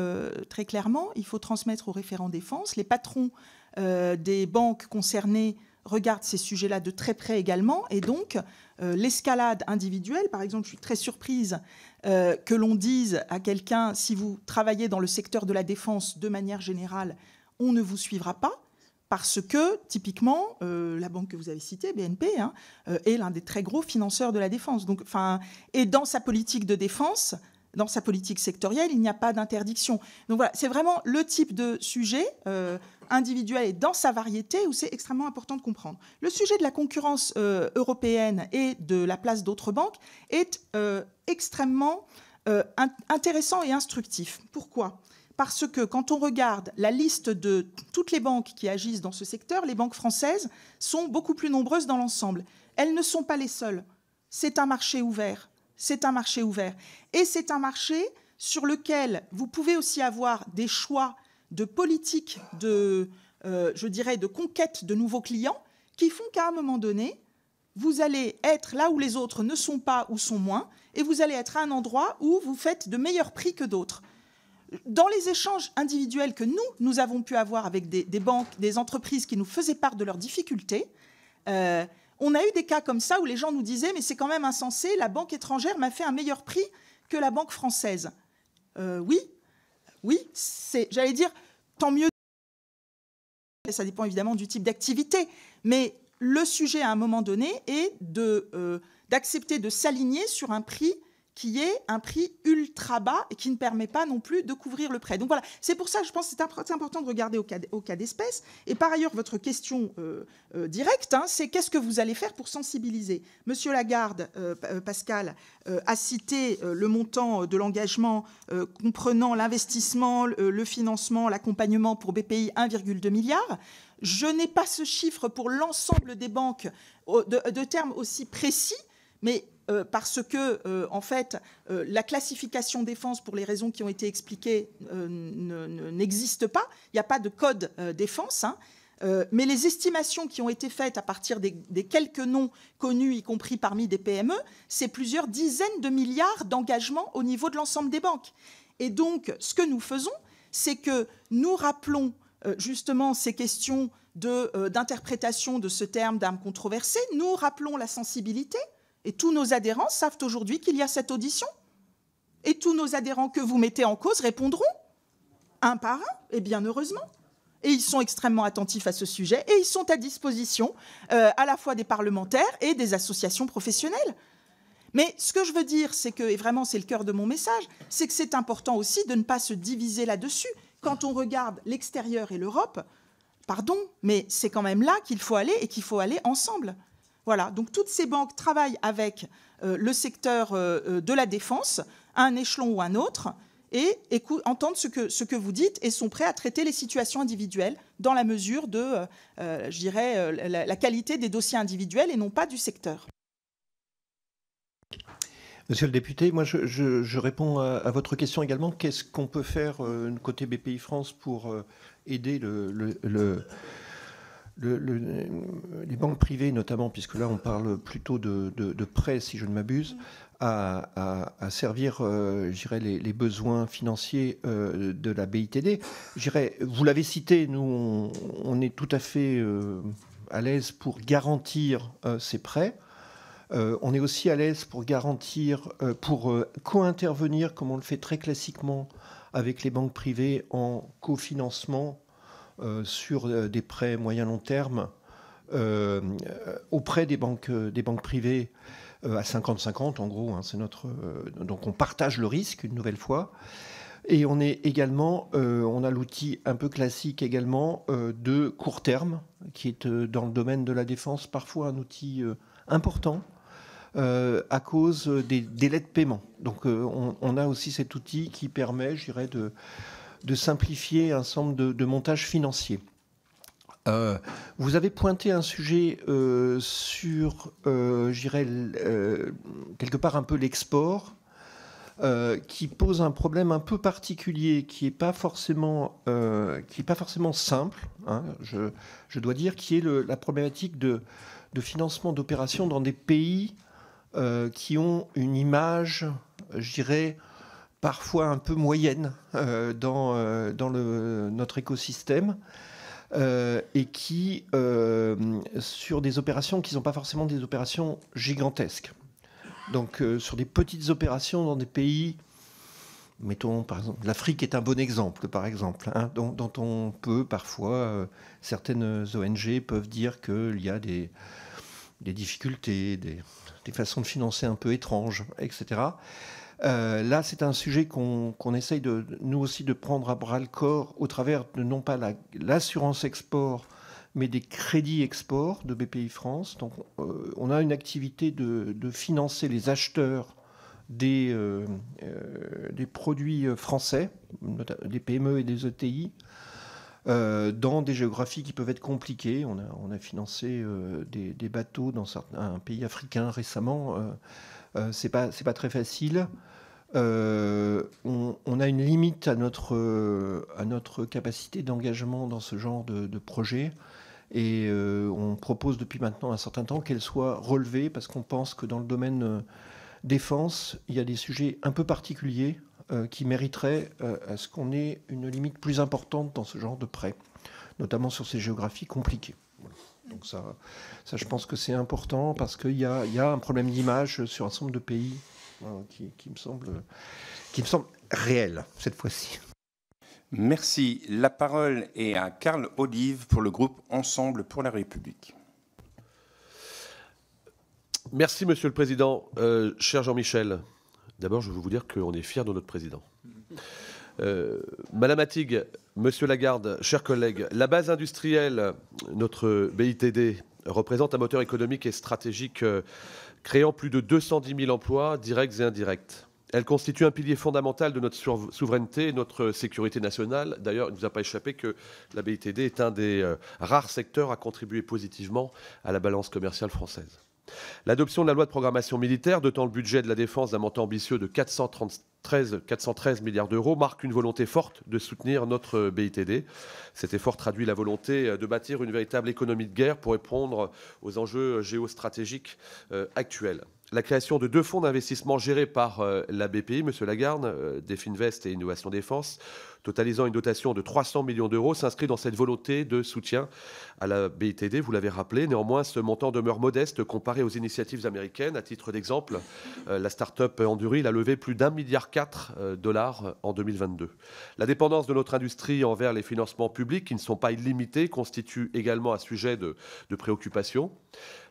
très clairement, il faut transmettre aux référents défense. Les patrons des banques concernées regardent ces sujets-là de très près également. Et donc, l'escalade individuelle, par exemple, je suis très surprise que l'on dise à quelqu'un, si vous travaillez dans le secteur de la défense de manière générale, on ne vous suivra pas. Parce que, typiquement, la banque que vous avez citée, BNP, est l'un des très gros financeurs de la défense. Donc, et dans sa politique de défense, dans sa politique sectorielle, il n'y a pas d'interdiction. Donc voilà, c'est vraiment le type de sujet individuel et dans sa variété où c'est extrêmement important de comprendre. Le sujet de la concurrence européenne et de la place d'autres banques est extrêmement intéressant et instructif. Pourquoi ? Parce que quand on regarde la liste de toutes les banques qui agissent dans ce secteur, les banques françaises sont beaucoup plus nombreuses dans l'ensemble. Elles ne sont pas les seules. C'est un marché ouvert. C'est un marché ouvert. Et c'est un marché sur lequel vous pouvez aussi avoir des choix de politique, je dirais, de conquête de nouveaux clients qui font qu'à un moment donné, vous allez être là où les autres ne sont pas ou sont moins, et vous allez être à un endroit où vous faites de meilleurs prix que d'autres. dans les échanges individuels que nous avons pu avoir avec des banques, des entreprises qui nous faisaient part de leurs difficultés, on a eu des cas comme ça où les gens nous disaient « mais c'est quand même insensé, la banque étrangère m'a fait un meilleur prix que la banque française ». Oui, j'allais dire, tant mieux. Ça dépend évidemment du type d'activité, mais le sujet à un moment donné est d'accepter de s'aligner sur un prix qui est un prix ultra bas et qui ne permet pas non plus de couvrir le prêt. Donc voilà, c'est pour ça que je pense que c'est important de regarder au cas d'espèce. Et par ailleurs, votre question directe, c'est qu'est-ce que vous allez faire pour sensibiliser ? Monsieur Lagarde, Pascal, a cité le montant de l'engagement comprenant l'investissement, le financement, l'accompagnement pour BPI, 1,2 milliard. Je n'ai pas ce chiffre pour l'ensemble des banques de termes aussi précis, mais parce que, en fait, la classification défense, pour les raisons qui ont été expliquées, n'existe pas. Il n'y a pas de code défense. Mais les estimations qui ont été faites à partir des quelques noms connus, y compris parmi des PME, c'est plusieurs dizaines de milliards d'engagements au niveau de l'ensemble des banques. Et donc, ce que nous faisons, c'est que nous rappelons justement ces questions d'interprétation de ce terme d'arme controversée. Nous rappelons la sensibilité. Et tous nos adhérents savent aujourd'hui qu'il y a cette audition. Et tous nos adhérents que vous mettez en cause répondront, un par un, et bien heureusement. Et ils sont extrêmement attentifs à ce sujet, et ils sont à disposition à la fois des parlementaires et des associations professionnelles. Mais ce que je veux dire, c'est que, et vraiment c'est le cœur de mon message, c'est que c'est important aussi de ne pas se diviser là-dessus. Quand on regarde l'extérieur et l'Europe, pardon, mais c'est quand même là qu'il faut aller et qu'il faut aller ensemble. Voilà, donc toutes ces banques travaillent avec le secteur de la défense, à un échelon ou un autre, et entendent ce que vous dites et sont prêts à traiter les situations individuelles dans la mesure de, je dirais, la qualité des dossiers individuels et non pas du secteur. Monsieur le député, moi je réponds à votre question également. Qu'est-ce qu'on peut faire côté BPI France pour aider les banques privées notamment, puisque là on parle plutôt de prêts, si je ne m'abuse, à servir, je dirais, les besoins financiers de la BITD. Je dirais, vous l'avez cité, nous on est tout à fait à l'aise pour garantir ces prêts. On est aussi à l'aise pour garantir, pour co-intervenir, comme on le fait très classiquement avec les banques privées, en cofinancement sur des prêts moyen-long terme auprès des banques privées à 50-50 en gros. C'est notre, donc on partage le risque une nouvelle fois. Et on est également, on a l'outil un peu classique également de court terme, qui est dans le domaine de la défense parfois un outil important à cause des délais de paiement. Donc on a aussi cet outil qui permet, je dirais, de simplifier un certain nombre de montages financiers. Vous avez pointé un sujet sur, je dirais, quelque part un peu l'export, qui pose un problème un peu particulier, qui n'est pas forcément simple, je dois dire, qui est la problématique de financement d'opérations dans des pays qui ont une image, je dirais, parfois un peu moyenne dans notre écosystème et qui, sur des opérations qui ne sont pas forcément des opérations gigantesques. Donc sur des petites opérations dans des pays, mettons par exemple, l'Afrique est un bon exemple, par exemple, dont on peut parfois, certaines ONG peuvent dire qu'il y a des difficultés, des façons de financer un peu étranges, etc. Là, c'est un sujet qu'on essaye nous aussi de prendre à bras-le-corps au travers de non pas l'assurance export, mais des crédits export de BPI France. Donc, on a une activité de financer les acheteurs des produits français, des PME et des ETI, dans des géographies qui peuvent être compliquées. On a financé des bateaux dans un pays africain récemment. C'est pas très facile. On a une limite à notre capacité d'engagement dans ce genre de projet. Et on propose depuis maintenant un certain temps qu'elle soit relevée, parce qu'on pense que dans le domaine défense, il y a des sujets un peu particuliers qui mériteraient à ce qu'on ait une limite plus importante dans ce genre de prêts, notamment sur ces géographies compliquées. Voilà. Donc ça, je pense que c'est important parce qu'il y a un problème d'image sur un certain nombre de pays qui me semble réel cette fois-ci. Merci. La parole est à Karl Olive pour le groupe Ensemble pour la République. Merci, Monsieur le Président. Cher Jean-Michel, d'abord, je veux vous dire qu'on est fiers de notre Président. Madame Attig, Monsieur Lagarde, chers collègues, la base industrielle, notre BITD, représente un moteur économique et stratégique créant plus de 210 000 emplois directs et indirects. Elle constitue un pilier fondamental de notre souveraineté et notre sécurité nationale. D'ailleurs, il ne nous a pas échappé que la BITD est un des rares secteurs à contribuer positivement à la balance commerciale française. L'adoption de la loi de programmation militaire, dotant le budget de la défense d'un montant ambitieux de 413 milliards d'euros, marque une volonté forte de soutenir notre BITD. Cet effort traduit la volonté de bâtir une véritable économie de guerre pour répondre aux enjeux géostratégiques actuels. La création de 2 fonds d'investissement gérés par la BPI, Monsieur Lagarde, Definvest et Innovation Défense, totalisant une dotation de 300 millions d'euros, s'inscrit dans cette volonté de soutien à la BITD. Vous l'avez rappelé, néanmoins, ce montant demeure modeste comparé aux initiatives américaines. À titre d'exemple, la start-up Anduril a levé plus d'1,4 milliard $ en 2022. La dépendance de notre industrie envers les financements publics, qui ne sont pas illimités, constitue également un sujet de préoccupation.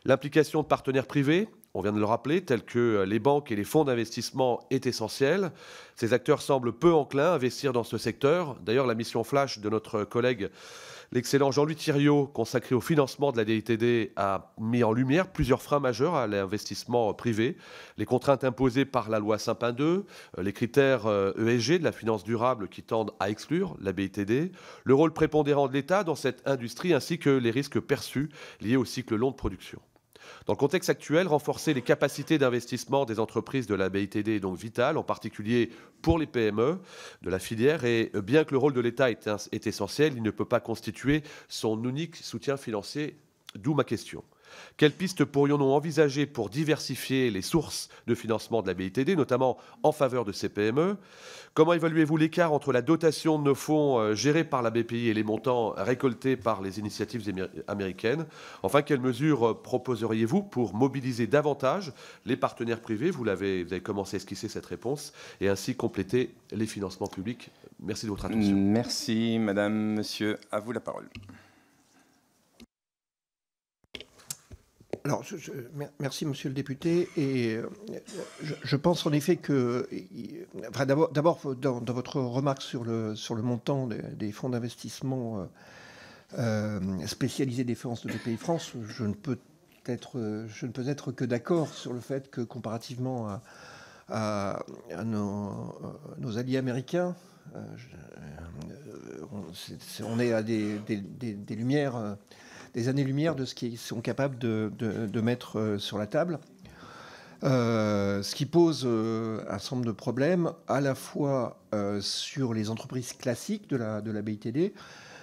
L'implication de partenaires privés, on vient de le rappeler, tels que les banques et les fonds d'investissement, est essentielle. Ces acteurs semblent peu enclins à investir dans ce secteur. D'ailleurs, la mission flash de notre collègue, l'excellent Jean-Louis Thiriot, consacré au financement de la DITD, a mis en lumière plusieurs freins majeurs à l'investissement privé. Les contraintes imposées par la loi Sapin II, les critères ESG de la finance durable qui tendent à exclure la BITD, le rôle prépondérant de l'État dans cette industrie ainsi que les risques perçus liés au cycle long de production. Dans le contexte actuel, renforcer les capacités d'investissement des entreprises de la BITD est donc vital, en particulier pour les PME de la filière. Et bien que le rôle de l'État est essentiel, il ne peut pas constituer son unique soutien financier, d'où ma question. Quelles pistes pourrions-nous envisager pour diversifier les sources de financement de la BITD, notamment en faveur de ces PME? Comment évaluez-vous l'écart entre la dotation de nos fonds gérés par la BPI et les montants récoltés par les initiatives américaines? Enfin, quelles mesures proposeriez-vous pour mobiliser davantage les partenaires privés? Vous avez commencé à esquisser cette réponse et ainsi compléter les financements publics. Merci de votre attention. Merci, Madame, Monsieur. À vous la parole. Alors, merci, Monsieur le député. Et je pense en effet que, enfin, d'abord, dans votre remarque sur le montant des fonds d'investissement spécialisés défense de BPI France, je ne peux être que d'accord sur le fait que, comparativement à nos alliés américains, on est à des lumières. Des années-lumière de ce qu'ils sont capables de mettre sur la table. Ce qui pose un certain nombre de problèmes, à la fois sur les entreprises classiques de la BITD,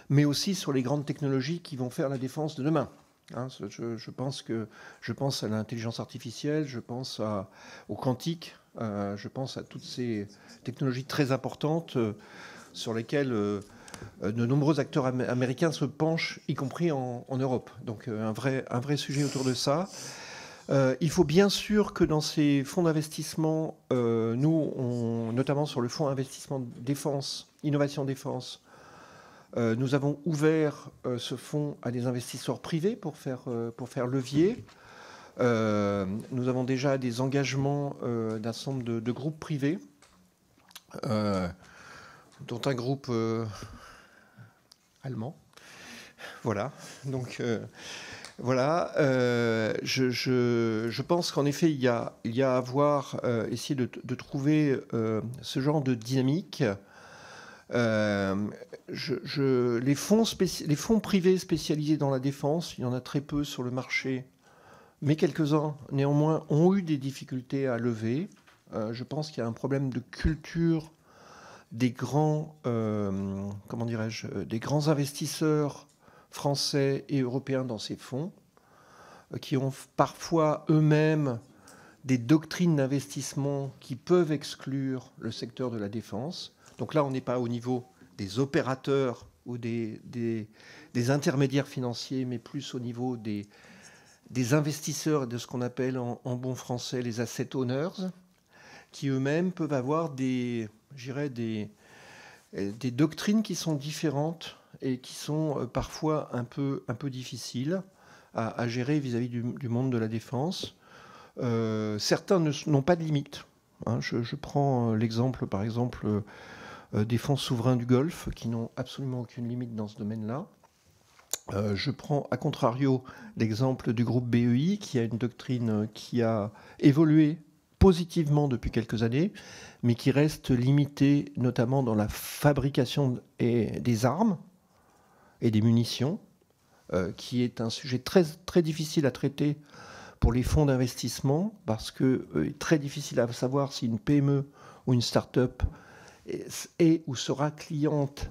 mais aussi sur les grandes technologies qui vont faire la défense de demain. Hein, je pense à l'intelligence artificielle, je pense au quantique, je pense à toutes ces technologies très importantes sur lesquelles... de nombreux acteurs américains se penchent, y compris en Europe. Donc un vrai sujet autour de ça. Il faut bien sûr que dans ces fonds d'investissement, nous, notamment sur le fonds investissement défense, innovation défense, nous avons ouvert ce fonds à des investisseurs privés pour faire levier. Nous avons déjà des engagements d'un certain nombre de groupes privés, dont un groupe... allemand. Voilà. Donc, voilà. Je pense qu'en effet, il y a à avoir essayé de trouver ce genre de dynamique. Les fonds privés spécialisés dans la défense, il y en a très peu sur le marché, mais quelques-uns, néanmoins, ont eu des difficultés à lever. Je pense qu'il y a un problème de culture des grands, des grands investisseurs français et européens dans ces fonds, qui ont parfois eux-mêmes des doctrines d'investissement qui peuvent exclure le secteur de la défense. Donc là, on n'est pas au niveau des opérateurs ou des intermédiaires financiers, mais plus au niveau des investisseurs, de ce qu'on appelle en bon français les asset owners, qui eux-mêmes peuvent avoir des doctrines qui sont différentes et qui sont parfois un peu difficiles à gérer vis-à-vis du monde de la défense. Certains n'ont pas de limite. Hein. Je prends l'exemple, par exemple, des fonds souverains du Golfe qui n'ont absolument aucune limite dans ce domaine-là. Je prends, à contrario, l'exemple du groupe BEI qui a une doctrine qui a évolué positivement depuis quelques années, mais qui reste limitée notamment dans la fabrication des armes et des munitions, qui est un sujet très, très difficile à traiter pour les fonds d'investissement, parce que très difficile à savoir si une PME ou une start-up est ou sera cliente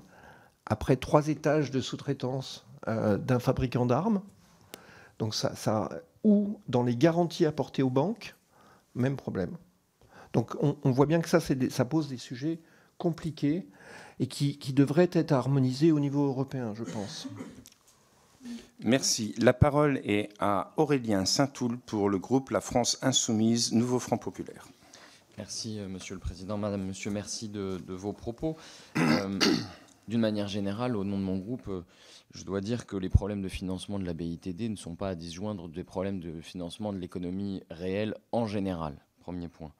après 3 étages de sous-traitance d'un fabricant d'armes. Donc ou dans les garanties apportées aux banques, même problème. Donc on voit bien que ça pose des sujets compliqués et qui devraient être harmonisés au niveau européen, je pense. Merci. La parole est à Aurélien Saint-Toul pour le groupe La France Insoumise, Nouveau Front Populaire. Merci, Monsieur le Président. Madame, Monsieur, merci de vos propos. D'une manière générale, au nom de mon groupe, je dois dire que les problèmes de financement de la BITD ne sont pas à disjoindre des problèmes de financement de l'économie réelle en général. Premier point.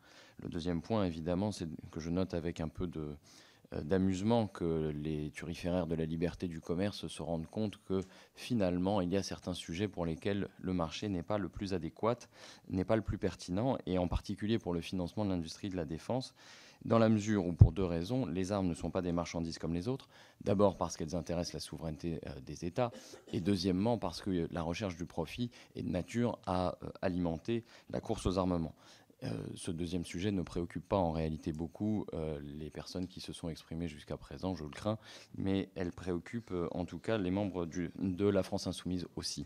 Le deuxième point, évidemment, c'est que je note avec un peu d'amusement que les turiféraires de la liberté du commerce se rendent compte que finalement il y a certains sujets pour lesquels le marché n'est pas le plus adéquat, n'est pas le plus pertinent, et en particulier pour le financement de l'industrie de la défense, dans la mesure où, pour 2 raisons, les armes ne sont pas des marchandises comme les autres. D'abord parce qu'elles intéressent la souveraineté des États, et deuxièmement parce que la recherche du profit est de nature à alimenter la course aux armements. Ce deuxième sujet ne préoccupe pas en réalité beaucoup les personnes qui se sont exprimées jusqu'à présent, je le crains, mais elle préoccupe en tout cas les membres de la France Insoumise aussi.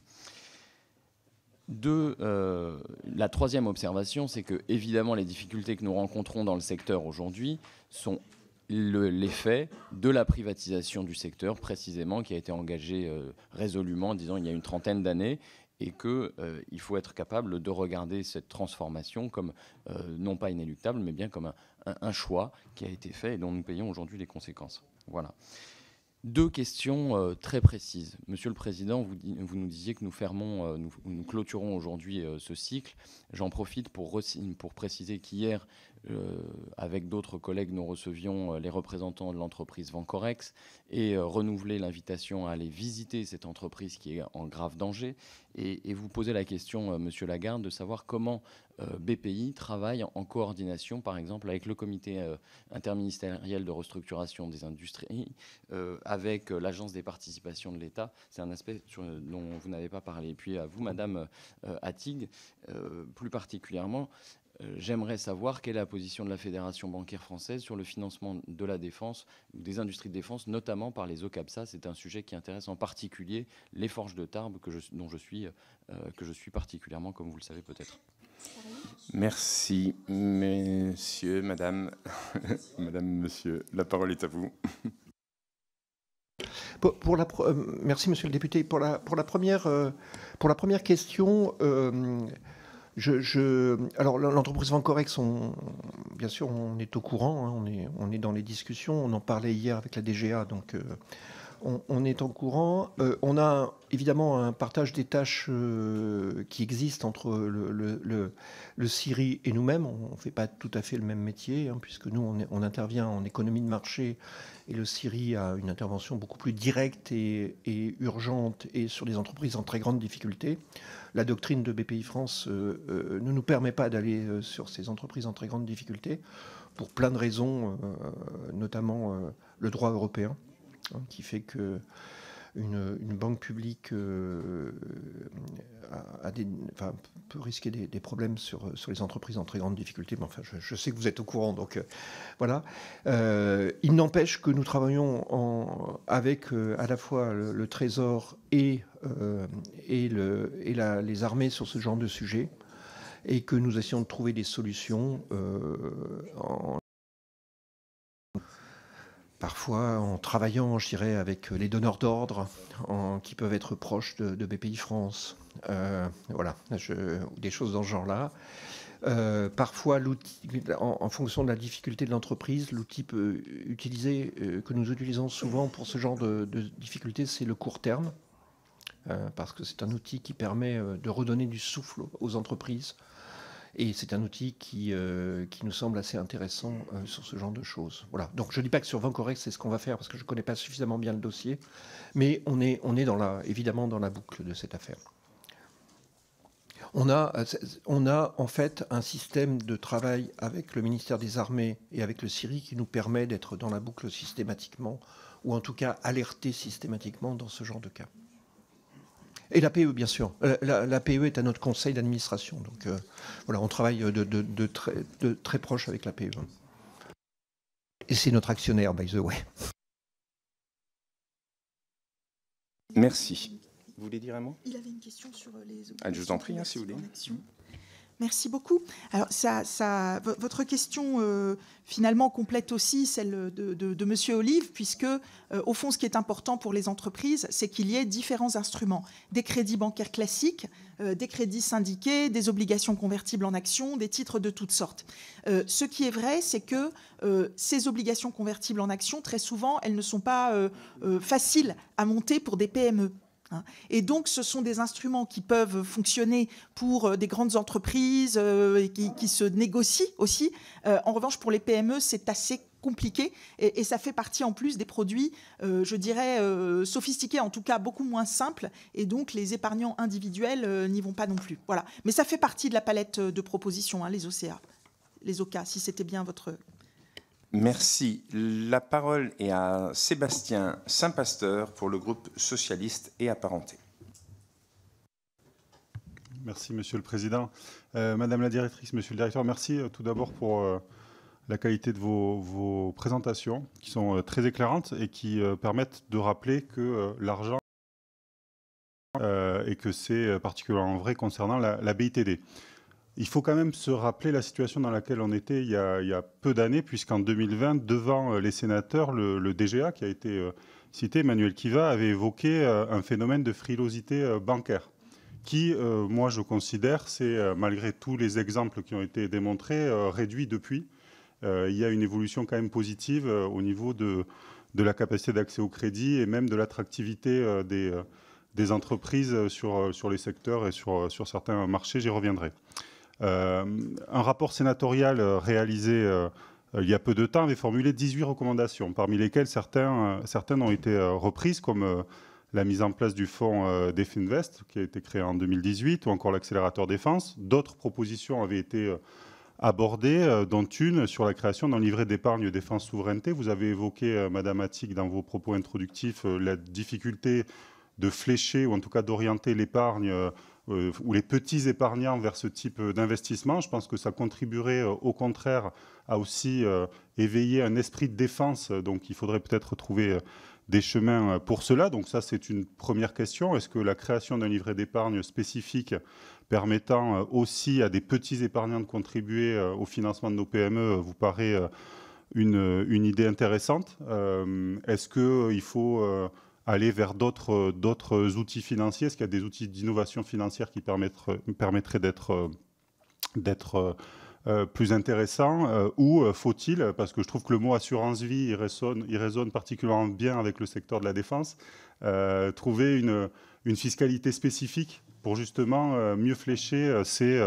La troisième observation, c'est que évidemment les difficultés que nous rencontrons dans le secteur aujourd'hui sont l'effet de la privatisation du secteur précisément, qui a été engagée résolument, disons il y a une 30aine d'années, et qu'il faut être capable de regarder cette transformation comme non pas inéluctable, mais bien comme un choix qui a été fait et dont nous payons aujourd'hui les conséquences. Voilà. 2 questions très précises. Monsieur le Président, vous nous disiez que nous clôturons aujourd'hui ce cycle. J'en profite pour préciser qu'hier, avec d'autres collègues, nous recevions les représentants de l'entreprise Vancorex et renouveler l'invitation à aller visiter cette entreprise qui est en grave danger. Et vous posez la question, Monsieur Lagarde, de savoir comment BPI travaille en coordination, par exemple, avec le comité interministériel de restructuration des industries, avec l'Agence des participations de l'État. C'est un aspect dont vous n'avez pas parlé. Et puis à vous, Madame Attig, plus particulièrement, j'aimerais savoir quelle est la position de la Fédération bancaire française sur le financement de la défense, des industries de défense, notamment par les OCAPSA. C'est un sujet qui intéresse en particulier les Forges de Tarbes, que je suis particulièrement, comme vous le savez peut-être. Merci, messieurs, madame. Madame, monsieur, la parole est à vous. Merci, monsieur le député. Pour la première question, alors l'entreprise Vancorex, bien sûr, on est au courant, hein, on est dans les discussions, on en parlait hier avec la DGA, donc on est au courant. On a évidemment un partage des tâches qui existe entre le CIRI et nous-mêmes. On ne fait pas tout à fait le même métier, hein, puisque nous, on intervient en économie de marché, et le CIRI a une intervention beaucoup plus directe et urgente et sur des entreprises en très grande difficulté. La doctrine de BPI France ne nous permet pas d'aller sur ces entreprises en très grande difficulté pour plein de raisons, notamment le droit européen, hein, qui fait que une banque publique peut risquer des problèmes sur les entreprises en très grande difficulté. Mais enfin, je sais que vous êtes au courant, donc voilà. Il n'empêche que nous travaillons avec à la fois le Trésor et les armées sur ce genre de sujet. et que nous essayons de trouver des solutions parfois en travaillant, je dirais, avec les donneurs d'ordre qui peuvent être proches de BPI France. Voilà, des choses dans ce genre-là. Parfois, en fonction de la difficulté de l'entreprise, l'outil utilisé, que nous utilisons souvent pour ce genre de difficultés, c'est le court terme, parce que c'est un outil qui permet de redonner du souffle aux entreprises. Et c'est un outil qui nous semble assez intéressant sur ce genre de choses. Voilà. Donc je ne dis pas que sur Vancorex, c'est ce qu'on va faire, parce que je ne connais pas suffisamment bien le dossier, mais on est évidemment dans la boucle de cette affaire. On a en fait un système de travail avec le ministère des Armées et avec le CIRI qui nous permet d'être dans la boucle systématiquement, ou en tout cas alerter systématiquement dans ce genre de cas. Et la PE, bien sûr. La PE est à notre conseil d'administration. Donc voilà, on travaille de très proche avec la PE. Et c'est notre actionnaire, by the way. Merci. Vous voulez dire un mot? Il avait une question sur les obligations. Je vous en prie, si vous voulez. Merci beaucoup. Alors, votre question, finalement, complète aussi celle de Monsieur Olive, puisque, au fond, ce qui est important pour les entreprises, c'est qu'il y ait différents instruments. Des crédits bancaires classiques, des crédits syndiqués, des obligations convertibles en actions, des titres de toutes sortes. Ce qui est vrai, c'est que ces obligations convertibles en actions, très souvent, elles ne sont pas faciles à monter pour des PME. Et donc, ce sont des instruments qui peuvent fonctionner pour des grandes entreprises et qui se négocient aussi. En revanche, pour les PME, c'est assez compliqué et ça fait partie en plus des produits, je dirais, sophistiqués, en tout cas beaucoup moins simples. Et donc, les épargnants individuels n'y vont pas non plus. Voilà. Mais ça fait partie de la palette de propositions, les OCA, les OCA, si c'était bien votre... Merci. La parole est à Sébastien Saint-Pasteur pour le groupe socialiste et apparenté. Merci, Monsieur le Président. Madame la directrice, Monsieur le directeur, merci tout d'abord pour la qualité de vos présentations qui sont très éclairantes et qui permettent de rappeler que l'argent et que c'est particulièrement vrai concernant la BITD. Il faut quand même se rappeler la situation dans laquelle on était il y a peu d'années, puisqu'en 2020, devant les sénateurs, le DGA, qui a été cité, Emmanuel Kiva, avait évoqué un phénomène de frilosité bancaire, qui, moi, je considère, c'est, malgré tous les exemples qui ont été démontrés, réduit depuis. Il y a une évolution quand même positive au niveau de la capacité d'accès au crédit et même de l'attractivité des entreprises sur les secteurs et sur certains marchés. J'y reviendrai. Un rapport sénatorial réalisé il y a peu de temps avait formulé 18 recommandations, parmi lesquelles certaines ont été reprises, comme la mise en place du fonds Definvest, qui a été créé en 2018, ou encore l'accélérateur défense. D'autres propositions avaient été abordées, dont une sur la création d'un livret d'épargne défense souveraineté. Vous avez évoqué, Madame Attic, dans vos propos introductifs, la difficulté de flécher, ou en tout cas d'orienter l'épargne ou les petits épargnants vers ce type d'investissement. Je pense que ça contribuerait au contraire à aussi éveiller un esprit de défense. Donc il faudrait peut-être trouver des chemins pour cela. Donc ça, c'est une première question. Est-ce que la création d'un livret d'épargne spécifique permettant aussi à des petits épargnants de contribuer au financement de nos PME vous paraît une idée intéressante? Est-ce qu'il faut aller vers d'autres outils financiers? Est-ce qu'il y a des outils d'innovation financière qui permettraient d'être plus intéressants? Ou faut-il, parce que je trouve que le mot assurance vie, il résonne particulièrement bien avec le secteur de la défense, trouver une fiscalité spécifique pour justement mieux flécher ces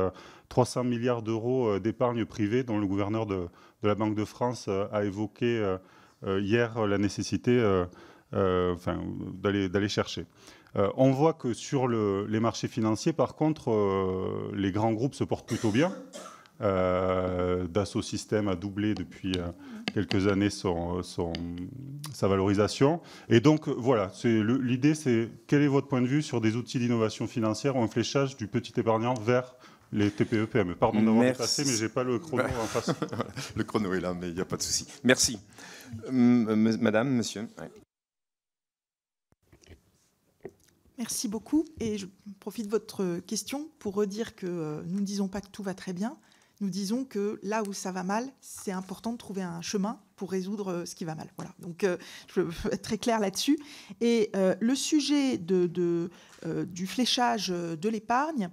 300 milliards d'euros d'épargne privée dont le gouverneur de la Banque de France a évoqué hier la nécessité d'aller chercher. On voit que sur les marchés financiers, par contre, les grands groupes se portent plutôt bien. Dassault Systèmes a doublé depuis quelques années sa valorisation. Et donc, voilà, l'idée, c'est quel est votre point de vue sur des outils d'innovation financière ou un fléchage du petit épargnant vers les TPE, PME? Pardon d'avoir dépassé, mais je n'ai pas le chrono en face. Le chrono est là, mais il n'y a pas de souci. Merci. Madame, monsieur. Ouais. Merci beaucoup. Et je profite de votre question pour redire que nous ne disons pas que tout va très bien. Nous disons que là où ça va mal, c'est important de trouver un chemin pour résoudre ce qui va mal. Voilà. Donc, je veux être très claire là-dessus. Et le sujet du fléchage de l'épargne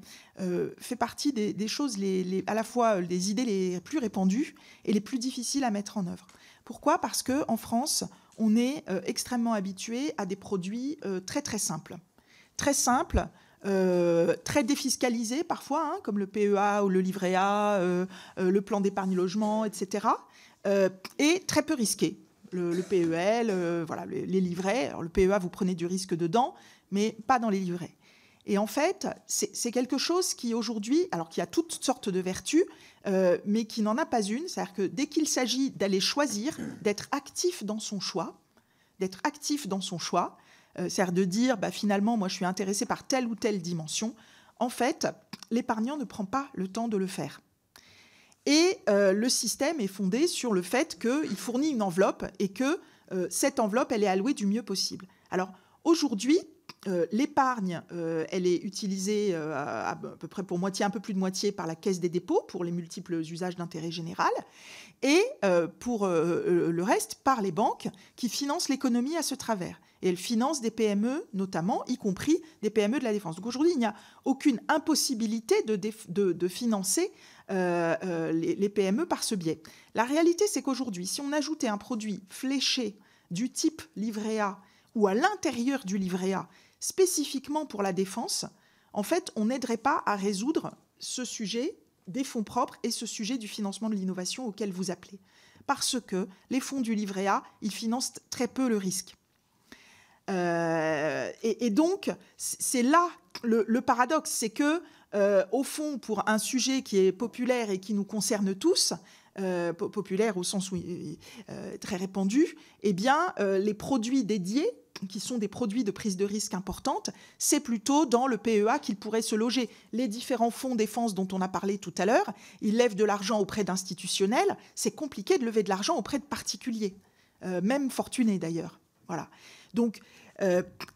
fait partie des choses, à la fois des idées les plus répandues et les plus difficiles à mettre en œuvre. Pourquoi ? Parce qu'en France, on est extrêmement habitué à des produits très, très simples. Très simples, très défiscalisés parfois, hein, comme le PEA ou le livret A, le plan d'épargne logement, etc. Et très peu risqués. Le PEL, voilà, les livrets. Alors, le PEA, vous prenez du risque dedans, mais pas dans les livrets. Et en fait, c'est quelque chose qui aujourd'hui, alors qui a toutes sortes de vertus, mais qui n'en a pas une. C'est-à-dire que dès qu'il s'agit d'aller choisir, d'être actif dans son choix, c'est-à-dire de dire, finalement, moi, je suis intéressé par telle ou telle dimension. En fait, l'épargnant ne prend pas le temps de le faire. Et le système est fondé sur le fait qu'il fournit une enveloppe et que cette enveloppe, elle est allouée du mieux possible. Alors, aujourd'hui, l'épargne, elle est utilisée à peu près pour moitié, un peu plus de moitié par la Caisse des dépôts pour les multiples usages d'intérêt général et pour le reste par les banques qui financent l'économie à ce travers. Et elles financent des PME notamment, y compris des PME de la défense. Donc aujourd'hui, il n'y a aucune impossibilité de financer les PME par ce biais. La réalité, c'est qu'aujourd'hui, si on ajoutait un produit fléché du type livret A ou à l'intérieur du livret A, spécifiquement pour la défense, en fait, on n'aiderait pas à résoudre ce sujet des fonds propres et ce sujet du financement de l'innovation auquel vous appelez. Parce que les fonds du livret A, ils financent très peu le risque. Et donc, c'est là le paradoxe, c'est que, au fond, pour un sujet qui est populaire et qui nous concerne tous, populaire au sens où très répandu, eh bien, les produits dédiés, qui sont des produits de prise de risque importante, c'est plutôt dans le PEA qu'ils pourraient se loger. Les différents fonds défense dont on a parlé tout à l'heure, ils lèvent de l'argent auprès d'institutionnels. C'est compliqué de lever de l'argent auprès de particuliers, même fortunés d'ailleurs. Voilà. Donc,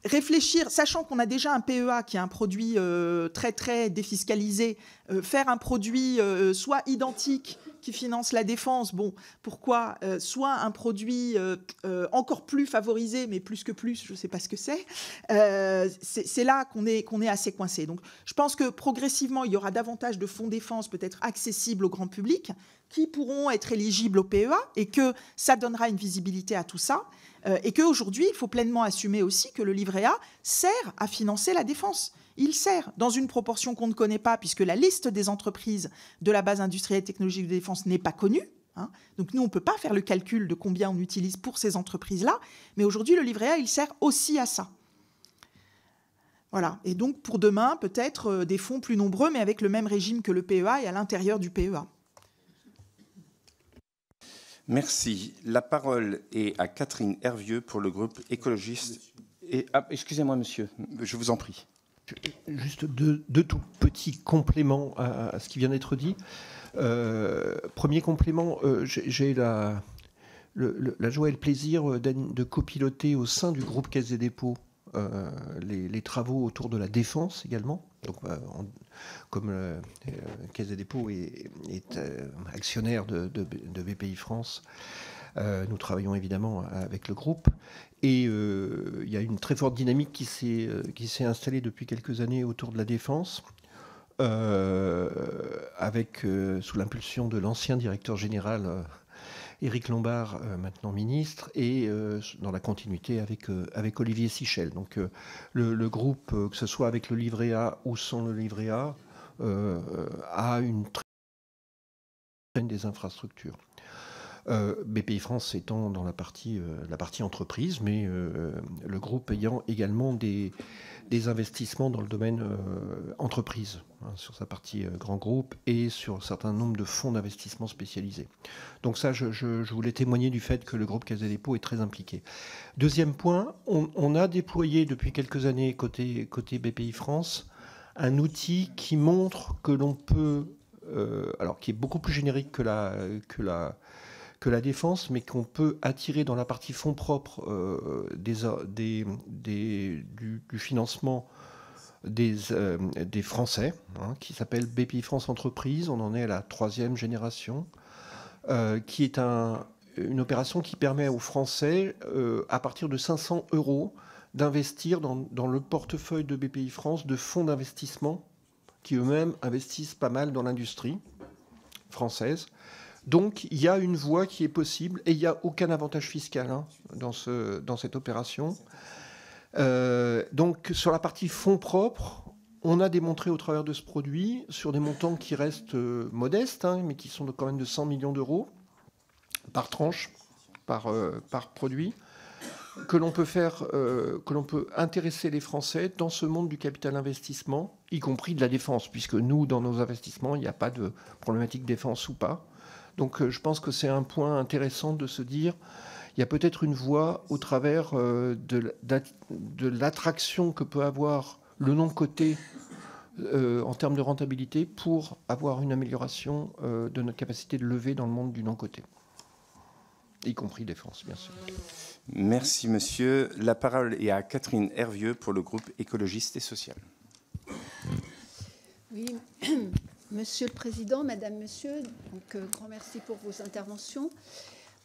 réfléchir, sachant qu'on a déjà un PEA qui est un produit très, très défiscalisé, faire un produit soit identique qui finance la défense, bon, pourquoi soit un produit encore plus favorisé, mais plus que plus, je ne sais pas ce que c'est là qu'on est assez coincé. Donc, je pense que progressivement, il y aura davantage de fonds défense peut-être accessibles au grand public qui pourront être éligibles au PEA et que ça donnera une visibilité à tout ça. Et qu'aujourd'hui, il faut pleinement assumer aussi que le livret A sert à financer la défense. Il sert dans une proportion qu'on ne connaît pas, puisque la liste des entreprises de la base industrielle et technologique de défense n'est pas connue. Hein. Donc nous, on ne peut pas faire le calcul de combien on utilise pour ces entreprises-là. Mais aujourd'hui, le livret A, il sert aussi à ça. Voilà. Et donc, pour demain, peut-être des fonds plus nombreux, mais avec le même régime que le PEA et à l'intérieur du PEA. Merci. La parole est à Catherine Hervieux pour le groupe écologiste. Excusez-moi, monsieur, je vous en prie. Juste deux tout petits compléments à ce qui vient d'être dit. Premier complément, j'ai la joie et le plaisir de copiloter au sein du groupe Caisse des dépôts les travaux autour de la défense également. Donc, comme Caisse des dépôts est actionnaire de BPI France, nous travaillons évidemment avec le groupe. Et il y a une très forte dynamique qui s'est installée depuis quelques années autour de la défense, avec, sous l'impulsion de l'ancien directeur général Éric Lombard, maintenant ministre, et dans la continuité avec Olivier Sichel. Donc le groupe, que ce soit avec le livret A ou sans le livret A, a une très des infrastructures. BPI France étant dans la partie entreprise, mais le groupe ayant également des investissements dans le domaine entreprise, hein, sur sa partie grand groupe et sur un certain nombre de fonds d'investissement spécialisés. Donc ça, je voulais témoigner du fait que le groupe Caisse des dépôts est très impliqué. Deuxième point, on a déployé depuis quelques années côté BPI France un outil qui montre que l'on peut, alors qui est beaucoup plus générique que que la défense, mais qu'on peut attirer dans la partie fonds propres du financement des Français, qui s'appelle BPI France Entreprise. On en est à la 3e génération, qui est une opération qui permet aux Français, à partir de 500 €, d'investir dans le portefeuille de BPI France de fonds d'investissement qui eux-mêmes investissent pas mal dans l'industrie française. Donc il y a une voie qui est possible et il n'y a aucun avantage fiscal dans cette opération. Donc sur la partie fonds propres, on a démontré au travers de ce produit, sur des montants qui restent modestes, mais qui sont quand même de 100 millions d'euros par tranche, par produit, que l'on peut intéresser les Français dans ce monde du capital investissement, y compris de la défense, puisque nous, dans nos investissements, il n'y a pas de problématique défense ou pas. Donc je pense que c'est un point intéressant de se dire, il y a peut-être une voie au travers de l'attraction que peut avoir le non-coté en termes de rentabilité pour avoir une amélioration de notre capacité de lever dans le monde du non-coté, y compris défense, bien sûr. Merci, monsieur. La parole est à Catherine Hervieux pour le groupe écologiste et social. Oui, monsieur le Président, Madame, Monsieur, donc, grand merci pour vos interventions.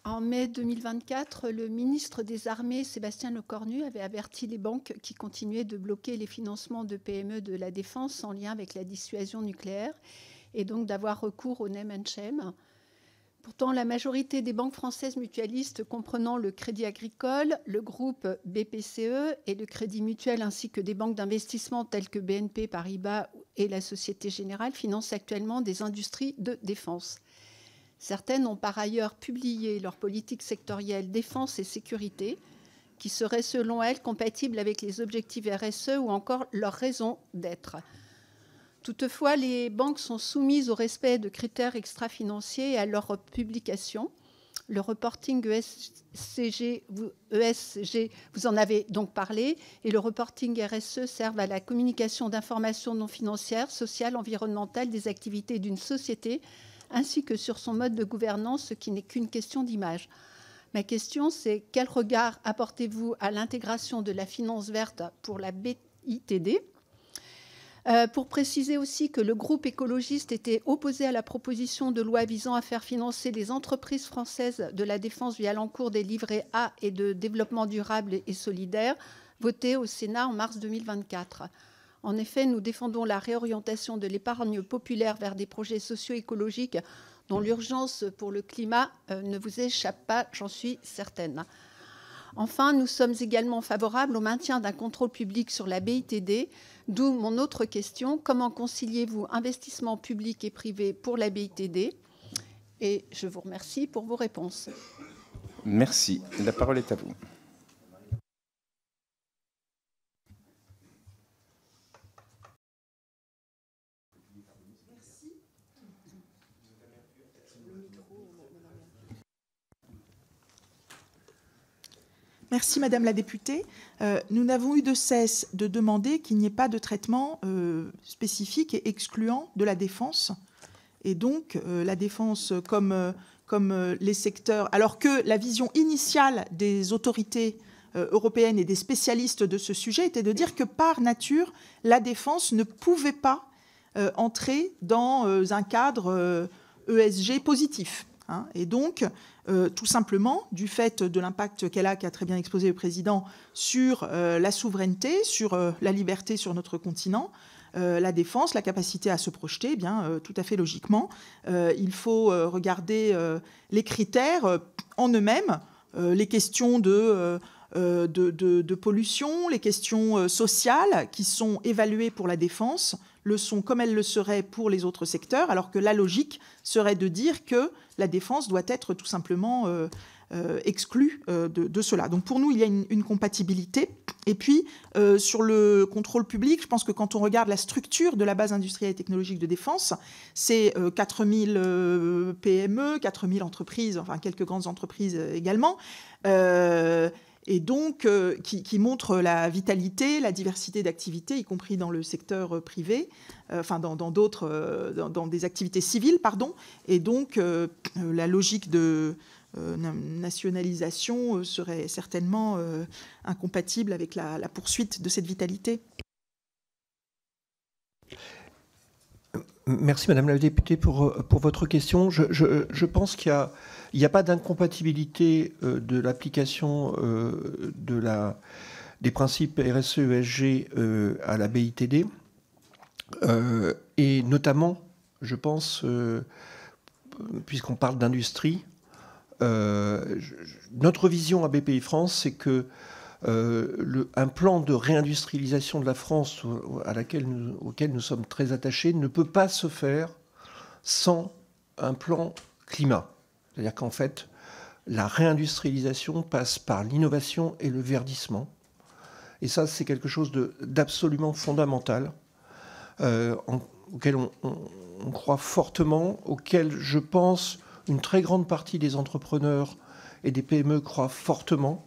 En mai 2024, le ministre des Armées, Sébastien Lecornu, avait averti les banques qui continuaient de bloquer les financements de PME de la défense en lien avec la dissuasion nucléaire et donc d'avoir recours au name and shame. Pourtant, la majorité des banques françaises mutualistes, comprenant le Crédit Agricole, le groupe BPCE et le Crédit Mutuel, ainsi que des banques d'investissement telles que BNP Paribas et la Société Générale, financent actuellement des industries de défense. Certaines ont par ailleurs publié leur politique sectorielle défense et sécurité, qui serait selon elles compatible avec les objectifs RSE ou encore leur raison d'être. Toutefois, les banques sont soumises au respect de critères extra-financiers et à leur publication. Le reporting ESG, vous en avez donc parlé, et le reporting RSE servent à la communication d'informations non financières, sociales, environnementales des activités d'une société, ainsi que sur son mode de gouvernance, ce qui n'est qu'une question d'image. Ma question, c'est quel regard apportez-vous à l'intégration de la finance verte pour la BITD ? Pour préciser aussi que le groupe écologiste était opposé à la proposition de loi visant à faire financer les entreprises françaises de la défense via l'encours des livrets A et de développement durable et solidaire, votée au Sénat en mars 2024. En effet, nous défendons la réorientation de l'épargne populaire vers des projets socio-écologiques dont l'urgence pour le climat ne vous échappe pas, j'en suis certaine. Enfin, nous sommes également favorables au maintien d'un contrôle public sur la BITD, d'où mon autre question. Comment conciliez-vous investissement public et privé pour la BITD ? Et je vous remercie pour vos réponses. Merci. La parole est à vous. Merci Madame la députée. Nous n'avons eu de cesse de demander qu'il n'y ait pas de traitement spécifique et excluant de la défense. Et donc la défense comme les secteurs, alors que la vision initiale des autorités européennes et des spécialistes de ce sujet était de dire que par nature, la défense ne pouvait pas entrer dans un cadre ESG positif. Et donc, tout simplement, du fait de l'impact qu'elle a, qu'a très bien exposé le Président, sur la souveraineté, sur la liberté sur notre continent, la défense, la capacité à se projeter, tout à fait logiquement, il faut regarder les critères en eux-mêmes, les questions de pollution, les questions sociales qui sont évaluées pour la défense le sont comme elles le seraient pour les autres secteurs, alors que la logique serait de dire que la défense doit être tout simplement exclue de cela. Donc pour nous, il y a une compatibilité. Et puis, sur le contrôle public, je pense que quand on regarde la structure de la base industrielle et technologique de défense, c'est 4000 PME, 4000 entreprises, enfin quelques grandes entreprises également, et donc qui montre la vitalité, la diversité d'activités, y compris dans le secteur privé, dans des activités civiles, pardon. Et donc la logique de nationalisation serait certainement incompatible avec la poursuite de cette vitalité. Merci Madame la députée pour votre question. Je pense qu'il n'y a pas d'incompatibilité de l'application des principes RSE-ESG à la BITD. Et notamment, je pense, puisqu'on parle d'industrie, notre vision à BPI France, c'est que un plan de réindustrialisation de la France auquel nous sommes très attachés ne peut pas se faire sans un plan climat. C'est-à-dire qu'en fait, la réindustrialisation passe par l'innovation et le verdissement. Et ça, c'est quelque chose d'absolument fondamental, auquel on croit fortement, auquel je pense une très grande partie des entrepreneurs et des PME croient fortement.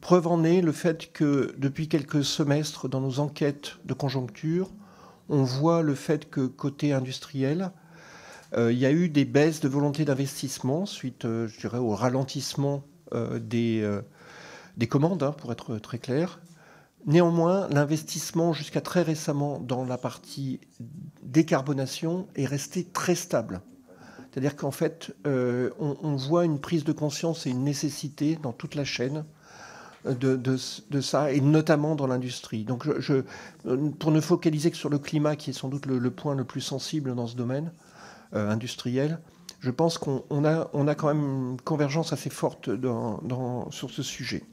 Preuve en est le fait que depuis quelques semestres, dans nos enquêtes de conjoncture, on voit le fait que côté industriel, il y a eu des baisses de volonté d'investissement suite, je dirais, au ralentissement des commandes, pour être très clair. Néanmoins, l'investissement jusqu'à très récemment dans la partie décarbonation est resté très stable. C'est-à-dire qu'en fait, on voit une prise de conscience et une nécessité dans toute la chaîne de ça, et notamment dans l'industrie. Donc, pour ne focaliser que sur le climat, qui est sans doute le point le plus sensible dans ce domaine industriel, je pense qu'on a quand même une convergence assez forte sur ce sujet.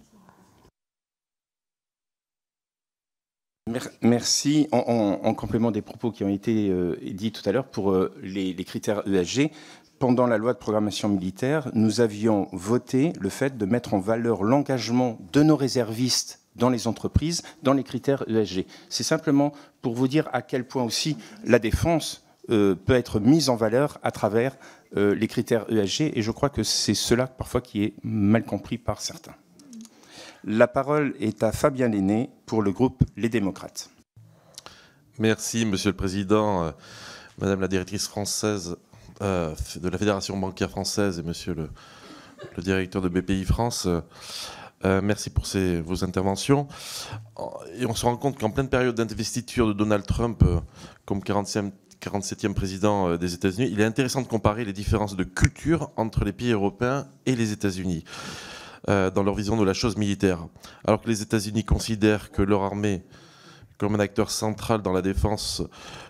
Merci. En complément des propos qui ont été dits tout à l'heure pour les critères ESG, pendant la loi de programmation militaire, nous avions voté le fait de mettre en valeur l'engagement de nos réservistes dans les entreprises, dans les critères ESG. C'est simplement pour vous dire à quel point aussi la défense peut être mise en valeur à travers les critères ESG, et je crois que c'est cela parfois qui est mal compris par certains. La parole est à Fabien Lenné pour le groupe Les Démocrates. Merci, Monsieur le Président, Madame la directrice française de la Fédération bancaire française et Monsieur le directeur de BPI France. Merci pour vos interventions. Et on se rend compte qu'en pleine période d'investiture de Donald Trump comme 47e président des États-Unis, il est intéressant de comparer les différences de culture entre les pays européens et les États-Unis dans leur vision de la chose militaire. Alors que les États-Unis considèrent que leur armée comme un acteur central dans la défense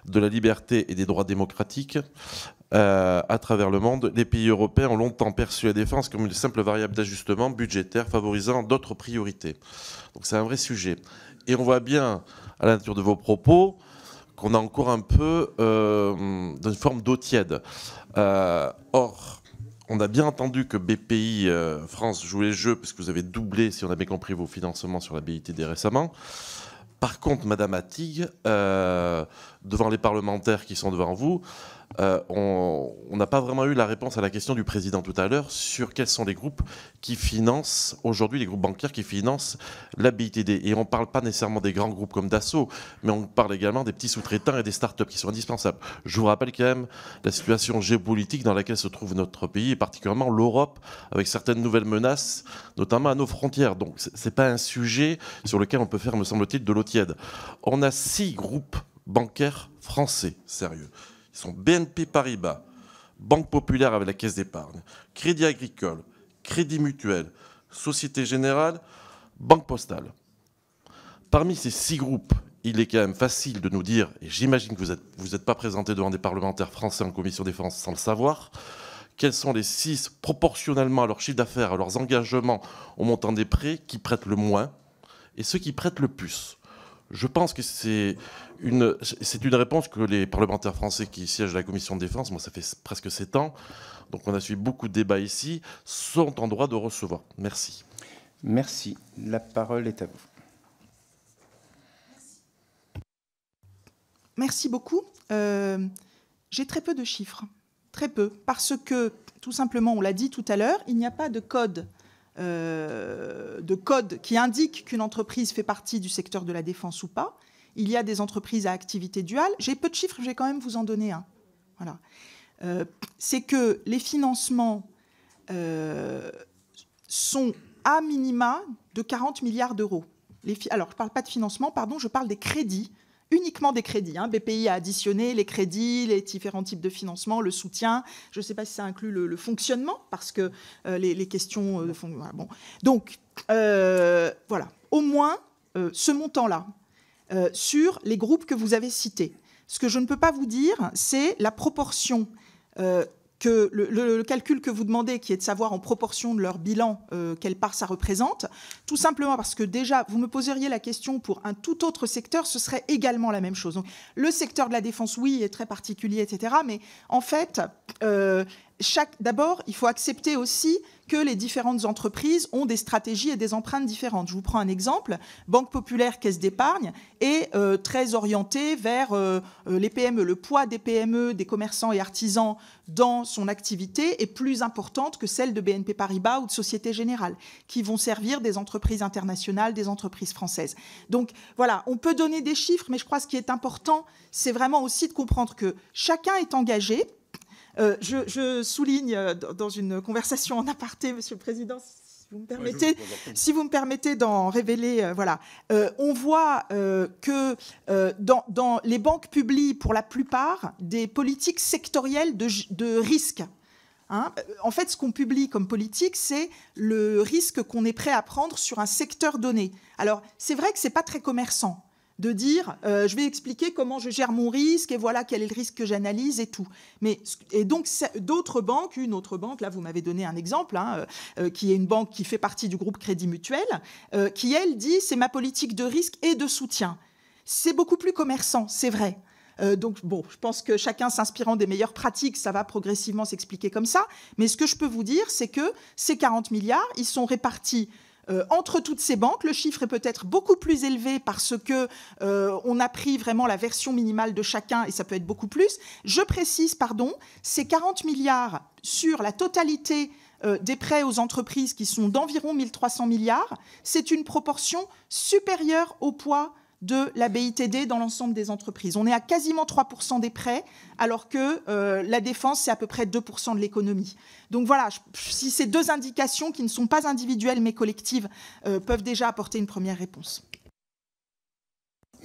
de la liberté et des droits démocratiques à travers le monde, les pays européens ont longtemps perçu la défense comme une simple variable d'ajustement budgétaire favorisant d'autres priorités. Donc c'est un vrai sujet. Et on voit bien à la nature de vos propos qu'on a encore un peu d'une forme d'eau tiède. Or, on a bien entendu que BPI France jouait les jeux, parce que vous avez doublé, si on a bien compris, vos financements sur la BITD récemment. Par contre, Madame Attig, devant les parlementaires qui sont devant vous, on n'a pas vraiment eu la réponse à la question du président tout à l'heure sur quels sont les groupes qui financent, aujourd'hui les groupes bancaires qui financent la BITD. Et on ne parle pas nécessairement des grands groupes comme Dassault, mais on parle également des petits sous-traitants et des start-up qui sont indispensables. Je vous rappelle quand même la situation géopolitique dans laquelle se trouve notre pays, et particulièrement l'Europe, avec certaines nouvelles menaces, notamment à nos frontières. Donc ce n'est pas un sujet sur lequel on peut faire, me semble-t-il, de l'eau tiède. On a 6 groupes bancaires français, sérieux. Ils sont BNP Paribas, Banque Populaire avec la Caisse d'épargne, Crédit Agricole, Crédit Mutuel, Société Générale, Banque Postale. Parmi ces 6 groupes, il est quand même facile de nous dire, et j'imagine que vous n'êtes pas présenté devant des parlementaires français en commission défense sans le savoir, quels sont les 6, proportionnellement à leur chiffre d'affaires, à leurs engagements au montant des prêts, qui prêtent le moins et ceux qui prêtent le plus. Je pense que c'est une réponse que les parlementaires français qui siègent à la commission de défense, moi ça fait presque 7 ans, donc on a suivi beaucoup de débats ici, sont en droit de recevoir. Merci. Merci. La parole est à vous. Merci beaucoup. J'ai très peu de chiffres, très peu, parce que, tout simplement, on l'a dit tout à l'heure, il n'y a pas de code qui indique qu'une entreprise fait partie du secteur de la défense ou pas. Il y a des entreprises à activité duale. J'ai peu de chiffres, je vais quand même vous en donner un. Voilà. C'est que les financements sont à minima de 40 milliards d'euros. Alors, je ne parle pas de financement, pardon, je parle des crédits, uniquement des crédits. BPI a additionné les crédits, les différents types de financement, le soutien. Je ne sais pas si ça inclut le fonctionnement, parce que les questions de fond... Voilà, bon. Donc, voilà, au moins ce montant-là, sur les groupes que vous avez cités. Ce que je ne peux pas vous dire, c'est la proportion que le calcul que vous demandez, qui est de savoir en proportion de leur bilan quelle part ça représente, tout simplement parce que déjà, vous me poseriez la question pour un tout autre secteur, ce serait également la même chose. Donc, le secteur de la défense, oui, est très particulier, etc. Mais en fait, d'abord, il faut accepter aussi que les différentes entreprises ont des stratégies et des empreintes différentes. Je vous prends un exemple. Banque Populaire, Caisse d'épargne est très orientée vers les PME. Le poids des PME, des commerçants et artisans dans son activité est plus importante que celle de BNP Paribas ou de Société Générale, qui vont servir des entreprises internationales, des entreprises françaises. Donc voilà, on peut donner des chiffres, mais je crois que ce qui est important, c'est vraiment aussi de comprendre que chacun est engagé. Je souligne dans une conversation en aparté, Monsieur le Président, si vous me permettez d'en révéler, voilà. On voit que dans les banques publient pour la plupart des politiques sectorielles de risque. En fait, ce qu'on publie comme politique, c'est le risque qu'on est prêt à prendre sur un secteur donné. Alors, c'est vrai que ce n'est pas très commerçant de dire je vais expliquer comment je gère mon risque et voilà quel est le risque que j'analyse et tout. Et donc d'autres banques, une autre banque, là vous m'avez donné un exemple, qui est une banque qui fait partie du groupe Crédit Mutuel, qui elle dit c'est ma politique de risque et de soutien. C'est beaucoup plus commerçant, c'est vrai. Donc bon, je pense que chacun s'inspirant des meilleures pratiques, ça va progressivement s'expliquer comme ça. Mais ce que je peux vous dire, c'est que ces 40 milliards, ils sont répartis entre toutes ces banques. Le chiffre est peut-être beaucoup plus élevé parce que on a pris vraiment la version minimale de chacun et ça peut être beaucoup plus. Je précise, pardon, ces 40 milliards sur la totalité des prêts aux entreprises qui sont d'environ 1300 milliards, c'est une proportion supérieure au poids de la BITD dans l'ensemble des entreprises. On est à quasiment 3% des prêts, alors que la défense, c'est à peu près 2% de l'économie. Donc voilà, si ces deux indications, qui ne sont pas individuelles mais collectives, peuvent déjà apporter une première réponse.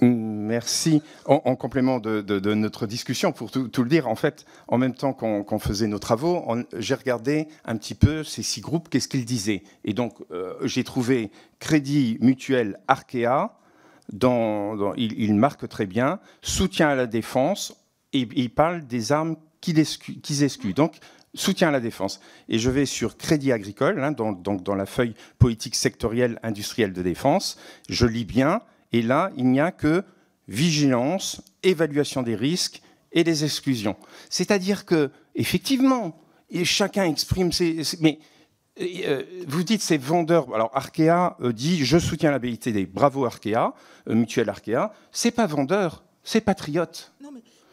Merci. En complément de notre discussion, pour tout le dire, en fait, en même temps qu'on faisait nos travaux, j'ai regardé un petit peu ces 6 groupes, qu'est-ce qu'ils disaient. Et donc, j'ai trouvé Crédit Mutuel Arkea, il marque très bien soutien à la défense et il parle des armes qu'ils excluent. Donc, soutien à la défense. Et je vais sur Crédit Agricole, donc dans la feuille politique sectorielle industrielle de défense. Je lis bien. Et là, il n'y a que vigilance, évaluation des risques et des exclusions. C'est-à-dire que, effectivement, chacun exprime mais vous dites c'est vendeur. Alors Arkea dit je soutiens la BITD. Bravo Arkea, Mutuelle Arkea. C'est pas vendeur, c'est patriote.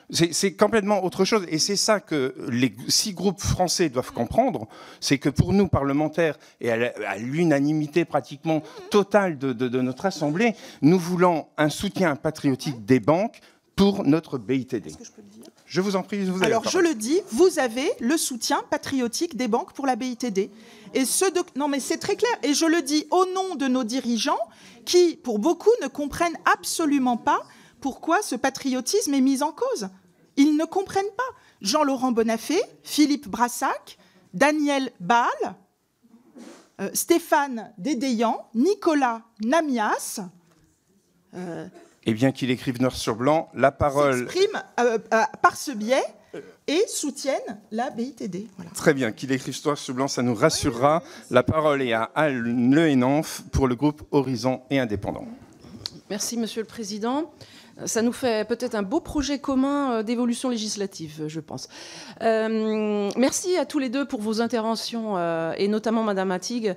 C'est complètement autre chose. Et c'est ça que les 6 groupes français doivent comprendre. C'est que pour nous, parlementaires, et à l'unanimité pratiquement totale de notre Assemblée, nous voulons un soutien patriotique des banques pour notre BITD. Est-ce que je peux le dire ? Je vous en prie. Alors, je le dis, vous avez le soutien patriotique des banques pour la BITD. Non, mais c'est très clair. Et je le dis au nom de nos dirigeants qui, pour beaucoup, ne comprennent absolument pas pourquoi ce patriotisme est mis en cause. Ils ne comprennent pas. Jean-Laurent Bonnafé, Philippe Brassac, Daniel Baal, Stéphane Dédéian, Nicolas Namias... Et bien qu'il écrive noir sur blanc, la parole... s'expriment par ce biais et soutiennent la BITD. Voilà. Très bien, qu'il écrive noir sur blanc, ça nous rassurera. La parole est à Al Lehenanff pour le groupe Horizon et Indépendants. Merci, Monsieur le Président. Ça nous fait peut-être un beau projet commun d'évolution législative, je pense. Merci à tous les deux pour vos interventions, et notamment Madame Attig,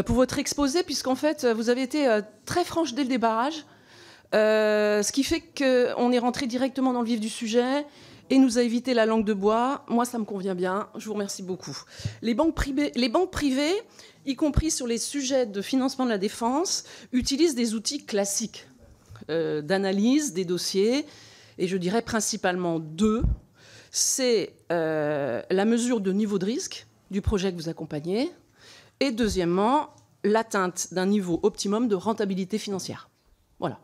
pour votre exposé, puisqu'en fait, vous avez été très franche dès le débarrage. Ce qui fait qu'on est rentré directement dans le vif du sujet et nous a évité la langue de bois. Moi, ça me convient bien. Je vous remercie beaucoup. Les banques privées, y compris sur les sujets de financement de la défense, utilisent des outils classiques d'analyse des dossiers, et je dirais principalement 2. C'est la mesure de niveau de risque du projet que vous accompagnez, et deuxièmement, l'atteinte d'un niveau optimum de rentabilité financière. Voilà.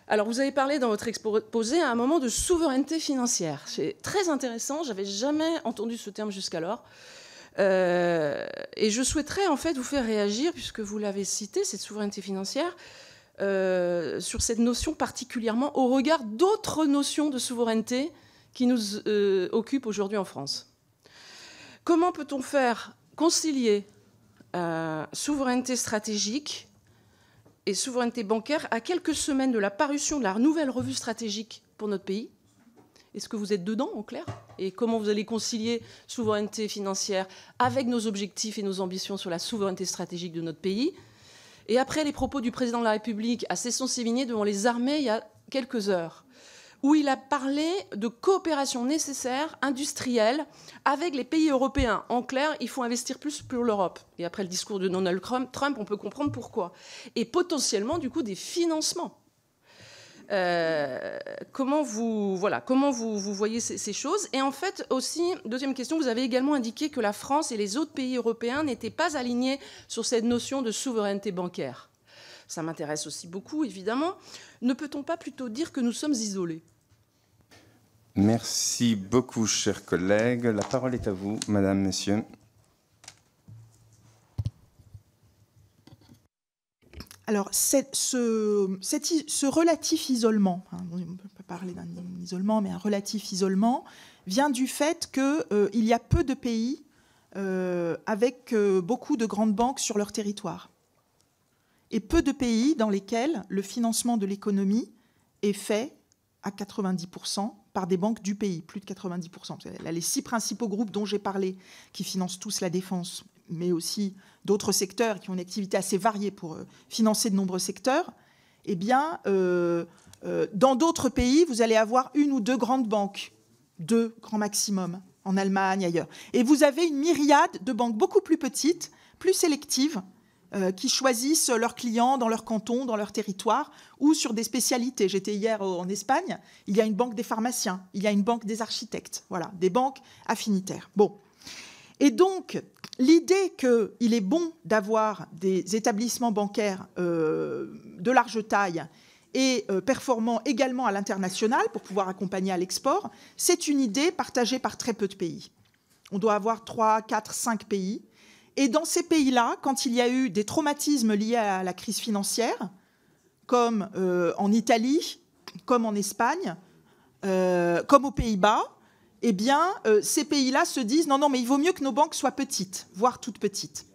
Alors, vous avez parlé dans votre exposé à un moment de souveraineté financière. C'est très intéressant, je n'avais jamais entendu ce terme jusqu'alors. Et je souhaiterais en fait vous faire réagir, puisque vous l'avez cité, cette souveraineté financière, sur cette notion particulièrement au regard d'autres notions de souveraineté qui nous occupent aujourd'hui en France. Comment peut-on faire concilier souveraineté stratégique et souveraineté bancaire à quelques semaines de la parution de la nouvelle revue stratégique pour notre pays? Est-ce que vous êtes dedans, en clair? Et comment vous allez concilier souveraineté financière avec nos objectifs et nos ambitions sur la souveraineté stratégique de notre pays? Et après les propos du président de la République à Cesson-Sévigné devant les armées il y a quelques heures, où il a parlé de coopération nécessaire, industrielle, avec les pays européens. En clair, il faut investir plus pour l'Europe. Et après le discours de Donald Trump, on peut comprendre pourquoi. Et potentiellement, du coup, des financements. Comment vous voyez ces choses? Et en fait, aussi, deuxième question, vous avez également indiqué que la France et les autres pays européens n'étaient pas alignés sur cette notion de souveraineté bancaire. Ça m'intéresse aussi beaucoup, évidemment. Ne peut-on pas plutôt dire que nous sommes isolés? Merci beaucoup, chers collègues. La parole est à vous, madame, monsieur. Alors, ce relatif isolement, hein, on ne peut pas parler d'un isolement, mais un relatif isolement, vient du fait qu'il y a peu de pays avec beaucoup de grandes banques sur leur territoire. Et peu de pays dans lesquels le financement de l'économie est fait à 90% par des banques du pays, plus de 90%. Là, les 6 principaux groupes dont j'ai parlé, qui financent tous la défense, mais aussi d'autres secteurs qui ont une activité assez variée pour financer de nombreux secteurs, eh bien, dans d'autres pays, vous allez avoir 1 ou 2 grandes banques, 2 grand maximum, en Allemagne, ailleurs. Et vous avez une myriade de banques beaucoup plus petites, plus sélectives, qui choisissent leurs clients dans leur canton, dans leur territoire, ou sur des spécialités. J'étais hier en Espagne, il y a une banque des pharmaciens, il y a une banque des architectes, voilà, des banques affinitaires. Bon. Et donc, l'idée qu'il est bon d'avoir des établissements bancaires de large taille et performants également à l'international pour pouvoir accompagner à l'export, c'est une idée partagée par très peu de pays. On doit avoir 3, 4, 5 pays. Et dans ces pays-là, quand il y a eu des traumatismes liés à la crise financière, comme en Italie, comme en Espagne, comme aux Pays-Bas, eh bien, ces pays-là se disent « Non, mais il vaut mieux que nos banques soient petites, voire toutes petites ».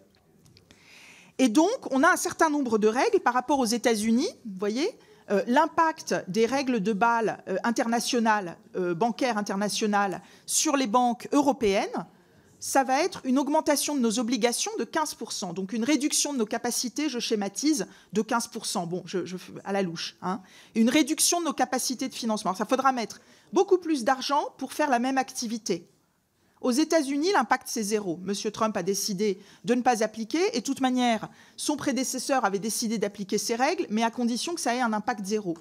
Et donc, on a un certain nombre de règles par rapport aux États-Unis. Vous voyez, l'impact des règles de Bâle internationales, bancaires internationales, sur les banques européennes, ça va être une augmentation de nos obligations de 15%. Donc une réduction de nos capacités, je schématise, de 15%. Bon, à la louche. Hein. Une réduction de nos capacités de financement. Ça faudra mettre beaucoup plus d'argent pour faire la même activité. Aux États-Unis, l'impact, c'est 0. Monsieur Trump a décidé de ne pas appliquer. Et de toute manière, son prédécesseur avait décidé d'appliquer ces règles, mais à condition que ça ait un impact 0.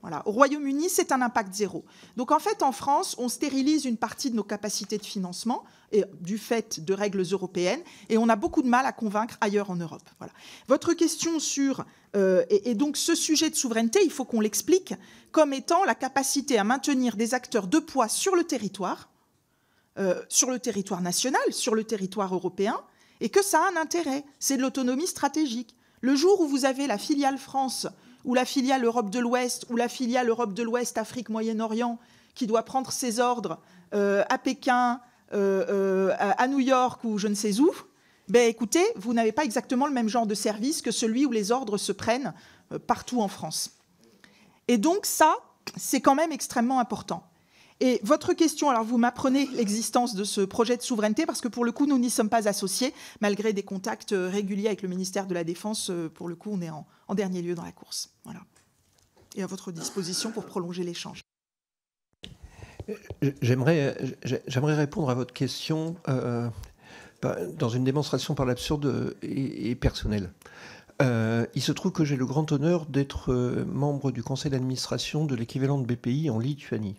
Voilà. Au Royaume-Uni, c'est un impact 0. Donc en fait, en France, on stérilise une partie de nos capacités de financement et, du fait de règles européennes, et on a beaucoup de mal à convaincre ailleurs en Europe. Voilà. Votre question sur... et donc ce sujet de souveraineté, il faut qu'on l'explique comme étant la capacité à maintenir des acteurs de poids sur le territoire national, sur le territoire européen, et que ça a un intérêt. C'est de l'autonomie stratégique. Le jour où vous avez la filiale France ou la filiale Europe de l'Ouest, ou la filiale Europe de l'Ouest, Afrique, Moyen-Orient, qui doit prendre ses ordres à Pékin, à New York ou je ne sais où, ben écoutez, vous n'avez pas exactement le même genre de service que celui où les ordres se prennent partout en France. Et donc ça, c'est quand même extrêmement important. Et votre question, alors vous m'apprenez l'existence de ce projet de souveraineté, parce que pour le coup, nous n'y sommes pas associés, malgré des contacts réguliers avec le ministère de la Défense. Pour le coup, on est en dernier lieu dans la course. Voilà. Et à votre disposition pour prolonger l'échange. J'aimerais répondre à votre question dans une démonstration par l'absurde et personnelle. Il se trouve que j'ai le grand honneur d'être membre du conseil d'administration de l'équivalent de BPI en Lituanie.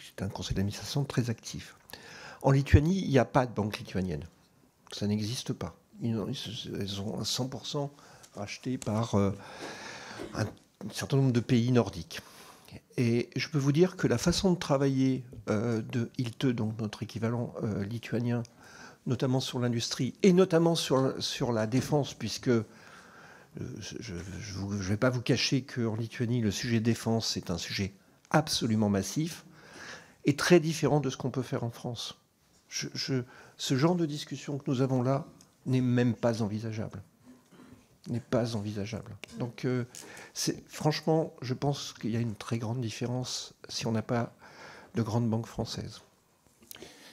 C'est un conseil d'administration très actif. En Lituanie, il n'y a pas de banque lituanienne. Ça n'existe pas. Elles sont à 100% rachetées par un certain nombre de pays nordiques. Et je peux vous dire que la façon de travailler de Ilte, donc notre équivalent lituanien, notamment sur l'industrie et notamment sur la défense, puisque je ne vais pas vous cacher qu'en Lituanie, le sujet défense est un sujet absolument massif, est très différent de ce qu'on peut faire en France. Ce genre de discussion que nous avons là n'est même pas envisageable. N'est pas envisageable. Donc, franchement, je pense qu'il y a une très grande différence si on n'a pas de grande banque française.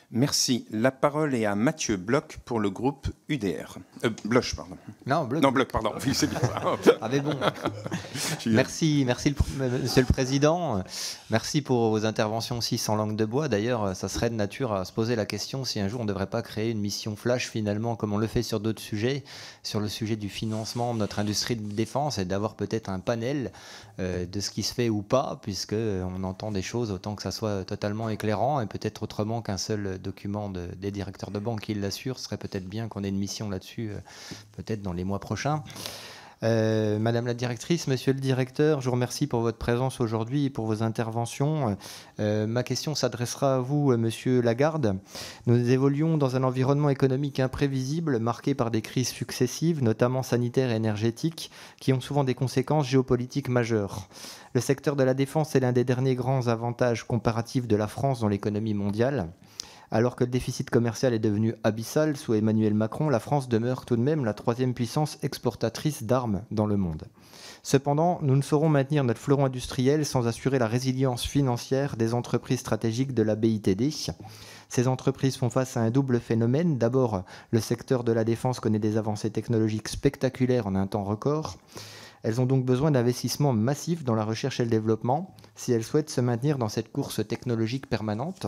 Merci. La parole est à Mathieu Bloch pour le groupe UDR. Bloch, pardon. Non, Bloch. Non, Bloch, pardon. Oui, c'est bien ça. Ah, mais bon. Merci, Monsieur le Président. Merci pour vos interventions aussi sans langue de bois. D'ailleurs, ça serait de nature à se poser la question si un jour on ne devrait pas créer une mission flash, finalement, comme on le fait sur d'autres sujets, sur le sujet du financement de notre industrie de défense, et d'avoir peut-être un panel de ce qui se fait ou pas, puisqu'on entend des choses autant que ça soit totalement éclairant, et peut-être autrement qu'un seul document des directeurs de banque qui l'assure. Ce serait peut-être bien qu'on ait une mission là-dessus, peut-être dans les mois prochains. Madame la directrice, monsieur le directeur, je vous remercie pour votre présence aujourd'hui et pour vos interventions. Ma question s'adressera à vous, monsieur Lagarde. Nous évoluons dans un environnement économique imprévisible, marqué par des crises successives, notamment sanitaires et énergétiques, qui ont souvent des conséquences géopolitiques majeures. Le secteur de la défense est l'un des derniers grands avantages comparatifs de la France dans l'économie mondiale. Alors que le déficit commercial est devenu abyssal sous Emmanuel Macron, la France demeure tout de même la troisième puissance exportatrice d'armes dans le monde. Cependant, nous ne saurons maintenir notre fleuron industriel sans assurer la résilience financière des entreprises stratégiques de la BITD. Ces entreprises font face à un double phénomène. D'abord, le secteur de la défense connaît des avancées technologiques spectaculaires en un temps record. Elles ont donc besoin d'investissements massifs dans la recherche et le développement si elles souhaitent se maintenir dans cette course technologique permanente.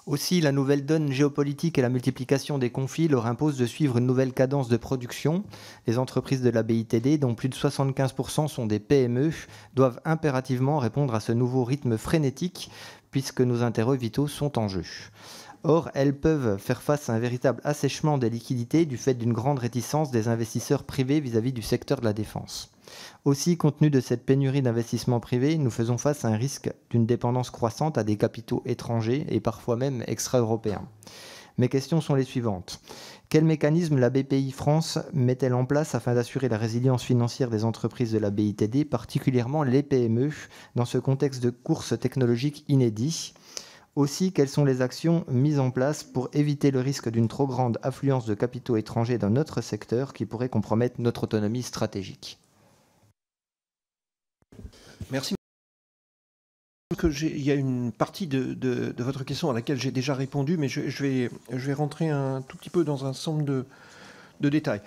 Aussi, la nouvelle donne géopolitique et la multiplication des conflits leur imposent de suivre une nouvelle cadence de production. Les entreprises de la BITD, dont plus de 75% sont des PME, doivent impérativement répondre à ce nouveau rythme frénétique, puisque nos intérêts vitaux sont en jeu. Or, elles peuvent faire face à un véritable assèchement des liquidités du fait d'une grande réticence des investisseurs privés vis-à-vis du secteur de la défense. Aussi, compte tenu de cette pénurie d'investissements privés, nous faisons face à un risque d'une dépendance croissante à des capitaux étrangers et parfois même extra-européens. Mes questions sont les suivantes. Quel mécanisme la BPI France met-elle en place afin d'assurer la résilience financière des entreprises de la BITD, particulièrement les PME, dans ce contexte de course technologique inédit ? Aussi, quelles sont les actions mises en place pour éviter le risque d'une trop grande affluence de capitaux étrangers dans notre secteur qui pourrait compromettre notre autonomie stratégique ? Merci. Il y a une partie de votre question à laquelle j'ai déjà répondu, mais je vais rentrer un tout petit peu dans un ensemble de détails.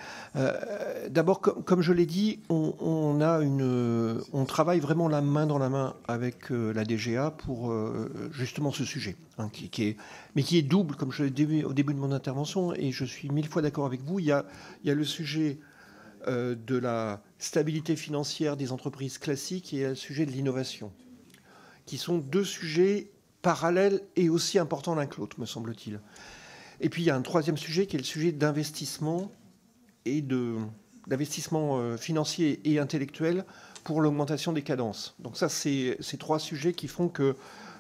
D'abord, comme je l'ai dit, on travaille vraiment la main dans la main avec la DGA pour justement ce sujet, hein, qui est double, comme je l'ai dit au début de mon intervention, et je suis 1000 fois d'accord avec vous. Il y a le sujet de la stabilité financière des entreprises classiques et le sujet de l'innovation, qui sont deux sujets parallèles et aussi importants l'un que l'autre, me semble-t-il. Et puis il y a un troisième sujet qui est le sujet d'investissement et d'investissement financier et intellectuel pour l'augmentation des cadences. Donc ça, c'est ces trois sujets qui font que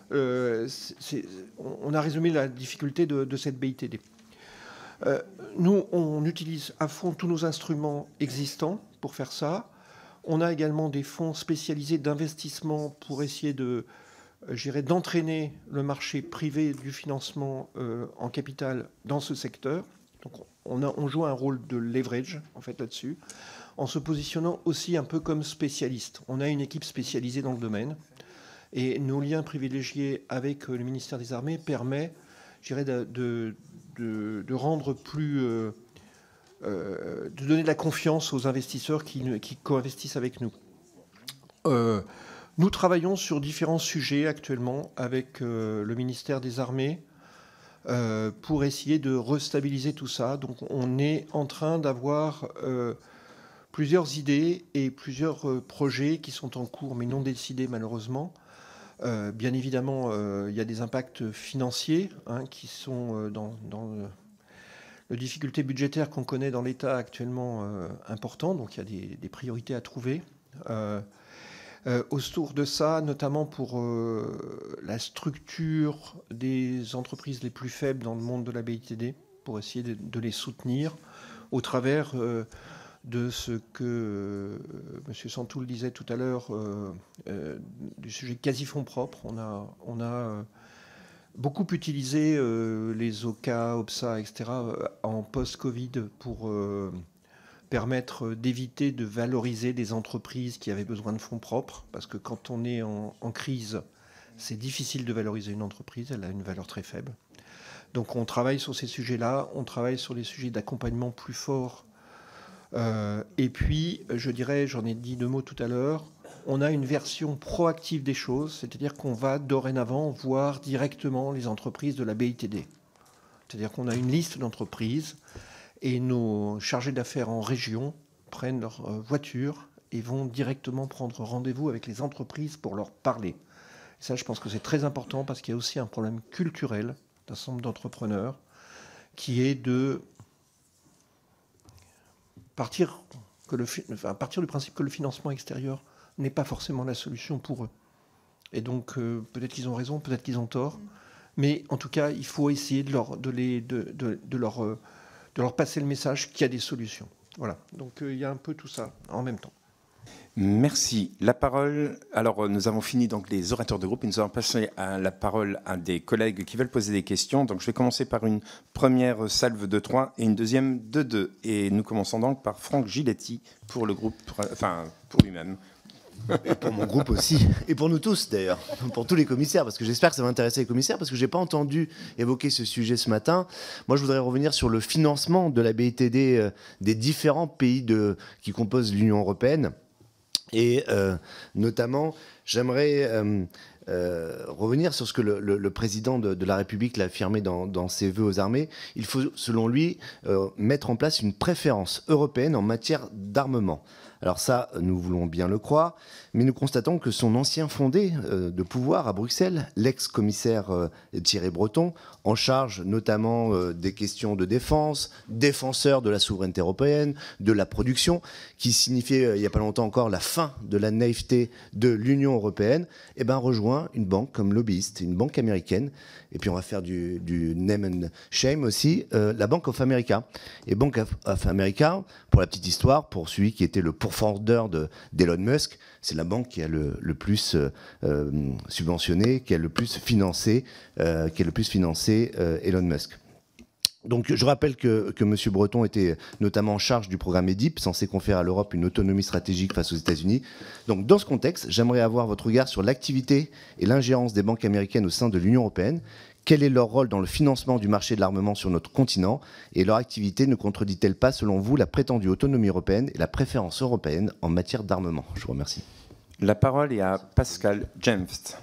on a résumé la difficulté de cette BITD. Nous, on utilise à fond tous nos instruments existants pour faire ça. On a également des fonds spécialisés d'investissement pour essayer d'entraîner le marché privé du financement en capital dans ce secteur. Donc on joue un rôle de leverage en fait là-dessus, en se positionnant aussi un peu comme spécialiste. On a une équipe spécialisée dans le domaine et nos liens privilégiés avec le ministère des Armées permet, je dirais, de rendre plus, de donner de la confiance aux investisseurs qui co-investissent avec nous. Nous travaillons sur différents sujets actuellement avec le ministère des Armées pour essayer de restabiliser tout ça. Donc on est en train d'avoir plusieurs idées et plusieurs projets qui sont en cours mais non décidés malheureusement Bien évidemment, il y a des impacts financiers qui sont dans les difficultés budgétaires qu'on connaît dans l'État actuellement importantes, donc il y a des priorités à trouver. Autour de ça, notamment pour la structure des entreprises les plus faibles dans le monde de la BITD, pour essayer de les soutenir au travers de ce que M. Santoul disait tout à l'heure du sujet quasi-fonds propres. On a beaucoup utilisé les OCA, OPSA, etc. En post-Covid pour permettre d'éviter de valoriser des entreprises qui avaient besoin de fonds propres, parce que quand on est en crise, c'est difficile de valoriser une entreprise, elle a une valeur très faible. Donc on travaille sur ces sujets-là, on travaille sur les sujets d'accompagnement plus forts. Et puis, je dirais, j'en ai dit 2 mots tout à l'heure, on a une version proactive des choses, c'est-à-dire qu'on va dorénavant voir directement les entreprises de la BITD. C'est-à-dire qu'on a une liste d'entreprises et nos chargés d'affaires en région prennent leur voiture et vont directement prendre rendez-vous avec les entreprises pour leur parler. Et ça, je pense que c'est très important parce qu'il y a aussi un problème culturel d'un certain nombre d'entrepreneurs qui est de partir du principe que le financement extérieur n'est pas forcément la solution pour eux. Et donc, peut-être qu'ils ont raison, peut-être qu'ils ont tort, mais en tout cas, il faut essayer de leur passer le message qu'il y a des solutions. Voilà, donc il y a un peu tout ça en même temps. Merci. La parole. Alors, nous avons fini donc les orateurs de groupe et nous allons passer la parole à des collègues qui veulent poser des questions. Donc, je vais commencer par une première salve de 3 et une deuxième de 2. Et nous commençons donc par Franck Giletti pour le groupe, enfin, pour lui-même. Et pour mon groupe aussi, et pour nous tous d'ailleurs, pour tous les commissaires, parce que j'espère que ça va intéresser les commissaires, parce que je n'ai pas entendu évoquer ce sujet ce matin. Moi, je voudrais revenir sur le financement de la BITD des différents pays qui composent l'Union européenne. Et notamment, j'aimerais revenir sur ce que le président de la République l'a affirmé dans ses vœux aux armées. Il faut, selon lui, mettre en place une préférence européenne en matière d'armement. Alors ça, nous voulons bien le croire, mais nous constatons que son ancien fondé de pouvoir à Bruxelles, l'ex-commissaire Thierry Breton, en charge notamment des questions de défense, défenseur de la souveraineté européenne, de la production, qui signifiait il n'y a pas longtemps encore la fin de la naïveté de l'Union européenne, eh ben, rejoint une banque comme lobbyiste, une banque américaine, et puis on va faire du name and shame aussi, la Bank of America. Et Bank of America, pour la petite histoire, pour celui qui était le pourfendeur d'Elon Musk, c'est la banque qui a le plus subventionné, qui a le plus financé, Elon Musk. Donc je rappelle que M. Breton était notamment en charge du programme EDIP, censé conférer à l'Europe une autonomie stratégique face aux États-Unis. Donc dans ce contexte, j'aimerais avoir votre regard sur l'activité et l'ingérence des banques américaines au sein de l'Union européenne. Quel est leur rôle dans le financement du marché de l'armement sur notre continent? Et leur activité ne contredit-elle pas, selon vous, la prétendue autonomie européenne et la préférence européenne en matière d'armement? Je vous remercie. La parole est à Pascal Jemft.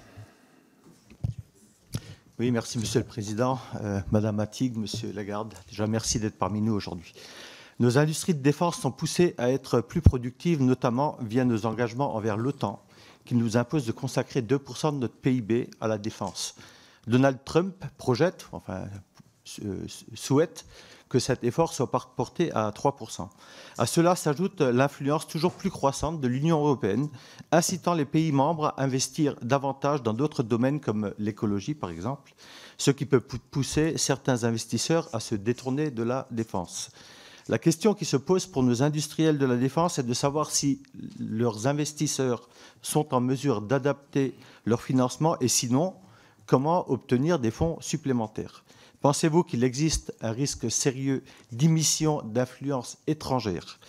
Oui, merci Monsieur le Président. Madame Attig, Monsieur Lagarde, déjà merci d'être parmi nous aujourd'hui. Nos industries de défense sont poussées à être plus productives, notamment via nos engagements envers l'OTAN, qui nous impose de consacrer 2% de notre PIB à la défense. Donald Trump souhaite que cet effort soit porté à 3%. À cela s'ajoute l'influence toujours plus croissante de l'Union européenne, incitant les pays membres à investir davantage dans d'autres domaines comme l'écologie, par exemple, ce qui peut pousser certains investisseurs à se détourner de la défense. La question qui se pose pour nos industriels de la défense est de savoir si leurs investisseurs sont en mesure d'adapter leur financement et sinon, comment obtenir des fonds supplémentaires. Pensez-vous qu'il existe un risque sérieux d'immission d'influence étrangère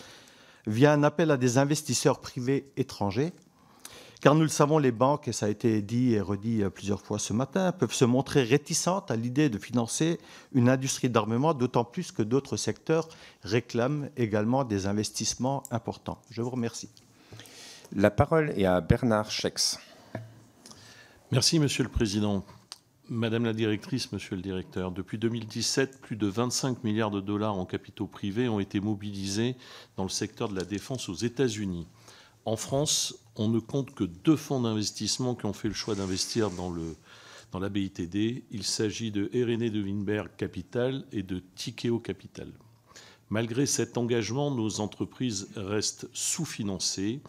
via un appel à des investisseurs privés étrangers? Car nous le savons, les banques, et ça a été dit et redit plusieurs fois ce matin, peuvent se montrer réticentes à l'idée de financer une industrie d'armement, d'autant plus que d'autres secteurs réclament également des investissements importants. Je vous remercie. La parole est à Bernard Schex. Merci, Monsieur le Président. Madame la directrice, Monsieur le directeur, depuis 2017, plus de 25 milliards $ en capitaux privés ont été mobilisés dans le secteur de la défense aux États-Unis. En France, on ne compte que 2 fonds d'investissement qui ont fait le choix d'investir dans la BITD. Il s'agit de R&D de Winberg Capital et de Tikeo Capital. Malgré cet engagement, nos entreprises restent sous-financées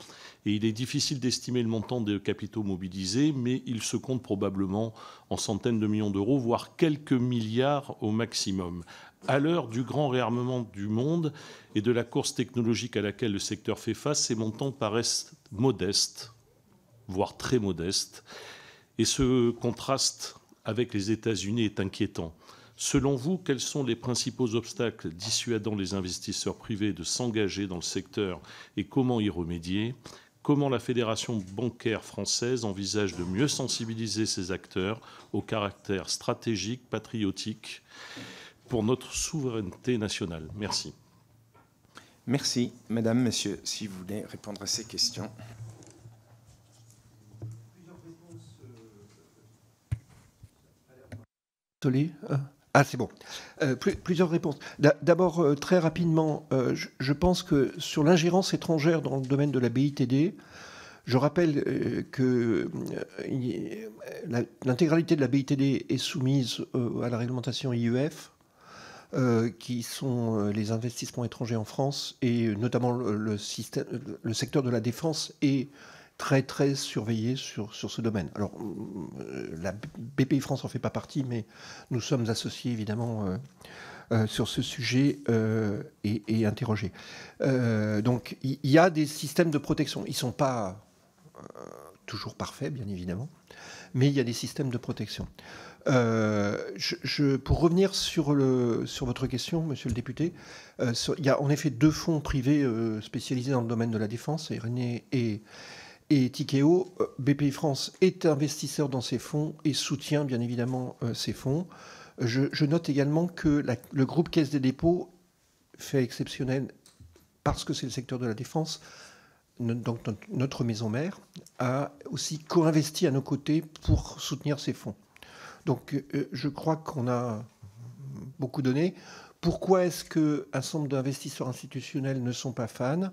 et il est difficile d'estimer le montant des capitaux mobilisés, mais il se compte probablement en centaines de millions d'euros, voire quelques milliards au maximum. À l'heure du grand réarmement du monde et de la course technologique à laquelle le secteur fait face, ces montants paraissent modestes, voire très modestes, et ce contraste avec les États-Unis est inquiétant. Selon vous, quels sont les principaux obstacles dissuadant les investisseurs privés de s'engager dans le secteur et comment y remédier ? Comment la Fédération bancaire française envisage de mieux sensibiliser ses acteurs au caractère stratégique, patriotique pour notre souveraineté nationale ? Merci. Merci. Madame, Monsieur, si vous voulez répondre à ces questions. Ah, c'est bon. Plusieurs réponses. D'abord, très rapidement, je pense que sur l'ingérence étrangère dans le domaine de la BITD, je rappelle que l'intégralité de la BITD est soumise à la réglementation IEF, qui sont les investissements étrangers en France, et notamment le secteur de la défense est très très surveillé sur ce domaine. Alors, la BPI France n'en fait pas partie, mais nous sommes associés évidemment sur ce sujet et interrogés. Donc, il y a des systèmes de protection. Ils ne sont pas toujours parfaits, bien évidemment, mais il y a des systèmes de protection. Pour revenir sur votre question, monsieur le député, il y a en effet 2 fonds privés spécialisés dans le domaine de la défense, R&D et Tikeo. BPI France est investisseur dans ces fonds et soutient bien évidemment ces fonds. Je note également que le groupe Caisse des dépôts, fait exceptionnel parce que c'est le secteur de la défense, donc notre maison mère, a aussi co-investi à nos côtés pour soutenir ces fonds. Donc je crois qu'on a beaucoup donné. Pourquoi est-ce qu'un certain nombre d'investisseurs institutionnels ne sont pas fans ?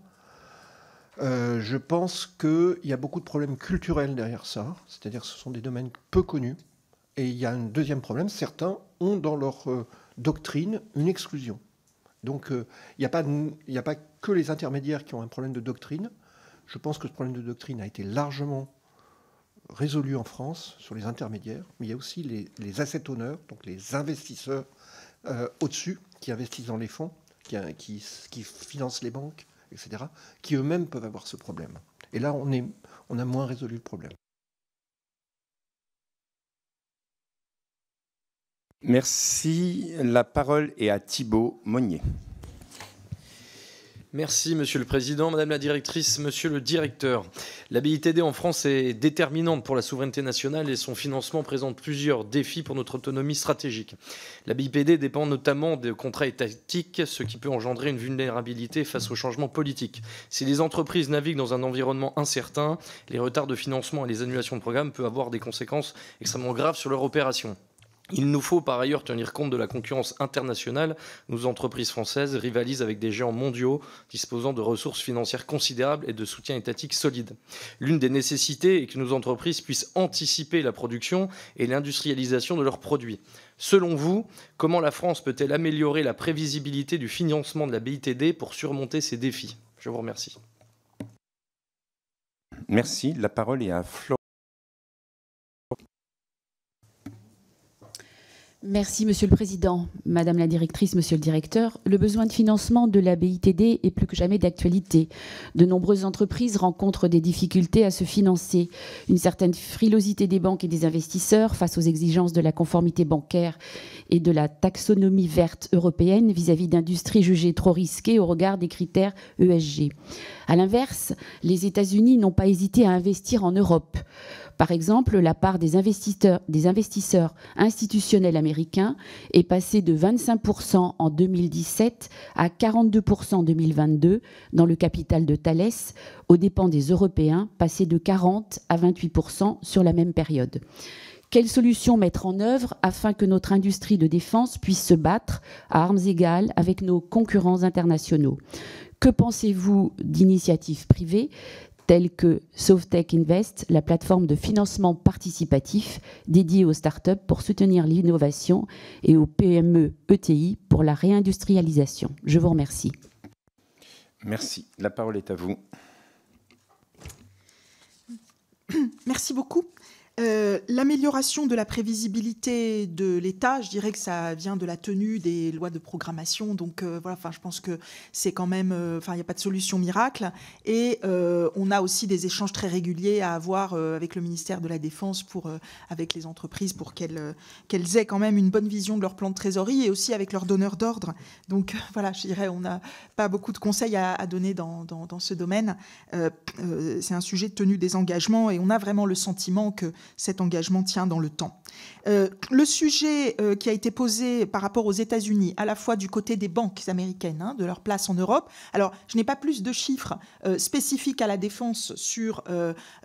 Je pense qu'il y a beaucoup de problèmes culturels derrière ça, c'est-à-dire que ce sont des domaines peu connus. Et il y a un deuxième problème, certains ont dans leur doctrine une exclusion. Donc il n'y a pas que les intermédiaires qui ont un problème de doctrine. Je pense que ce problème de doctrine a été largement résolu en France sur les intermédiaires, mais il y a aussi les asset owners, donc les investisseurs au-dessus, qui investissent dans les fonds, qui financent les banques, etc., qui eux-mêmes peuvent avoir ce problème. Et là, on a moins résolu le problème. Merci. La parole est à Thibault Monnier. Merci, Monsieur le Président, Madame la Directrice, Monsieur le Directeur. La BITD en France est déterminante pour la souveraineté nationale et son financement présente plusieurs défis pour notre autonomie stratégique. La BITD dépend notamment de contrats étatiques, ce qui peut engendrer une vulnérabilité face aux changements politiques. Si les entreprises naviguent dans un environnement incertain, les retards de financement et les annulations de programmes peuvent avoir des conséquences extrêmement graves sur leur opération. Il nous faut par ailleurs tenir compte de la concurrence internationale. Nos entreprises françaises rivalisent avec des géants mondiaux disposant de ressources financières considérables et de soutien étatique solide. L'une des nécessités est que nos entreprises puissent anticiper la production et l'industrialisation de leurs produits. Selon vous, comment la France peut-elle améliorer la prévisibilité du financement de la BITD pour surmonter ces défis ? Je vous remercie. Merci. La parole est à Florence. Merci, Monsieur le Président. Madame la Directrice, Monsieur le Directeur, le besoin de financement de la BITD est plus que jamais d'actualité. De nombreuses entreprises rencontrent des difficultés à se financer. Une certaine frilosité des banques et des investisseurs face aux exigences de la conformité bancaire et de la taxonomie verte européenne vis-à-vis d'industries jugées trop risquées au regard des critères ESG. À l'inverse, les États-Unis n'ont pas hésité à investir en Europe. Par exemple, la part des investisseurs institutionnels américains est passée de 25% en 2017 à 42% en 2022 dans le capital de Thales, aux dépens des Européens, passés de 40% à 28% sur la même période. Quelles solutions mettre en œuvre afin que notre industrie de défense puisse se battre à armes égales avec nos concurrents internationaux ? Que pensez-vous d'initiatives privées tels que SauveTech Invest, la plateforme de financement participatif dédiée aux startups pour soutenir l'innovation, et aux PME ETI pour la réindustrialisation. Je vous remercie. Merci. La parole est à vous. Merci beaucoup. L'amélioration de la prévisibilité de l'État, je dirais que ça vient de la tenue des lois de programmation. Donc voilà, je pense que c'est quand même, il n'y a pas de solution miracle. Et on a aussi des échanges très réguliers à avoir avec le ministère de la Défense, avec les entreprises, pour qu'elles aient quand même une bonne vision de leur plan de trésorerie, et aussi avec leurs donneurs d'ordre. Donc voilà, je dirais, on n'a pas beaucoup de conseils à donner dans ce domaine. C'est un sujet de tenue des engagements, et on a vraiment le sentiment que cet engagement tient dans le temps. Le sujet qui a été posé par rapport aux États-Unis, à la fois du côté des banques américaines, de leur place en Europe. Alors, je n'ai pas plus de chiffres spécifiques à la défense sur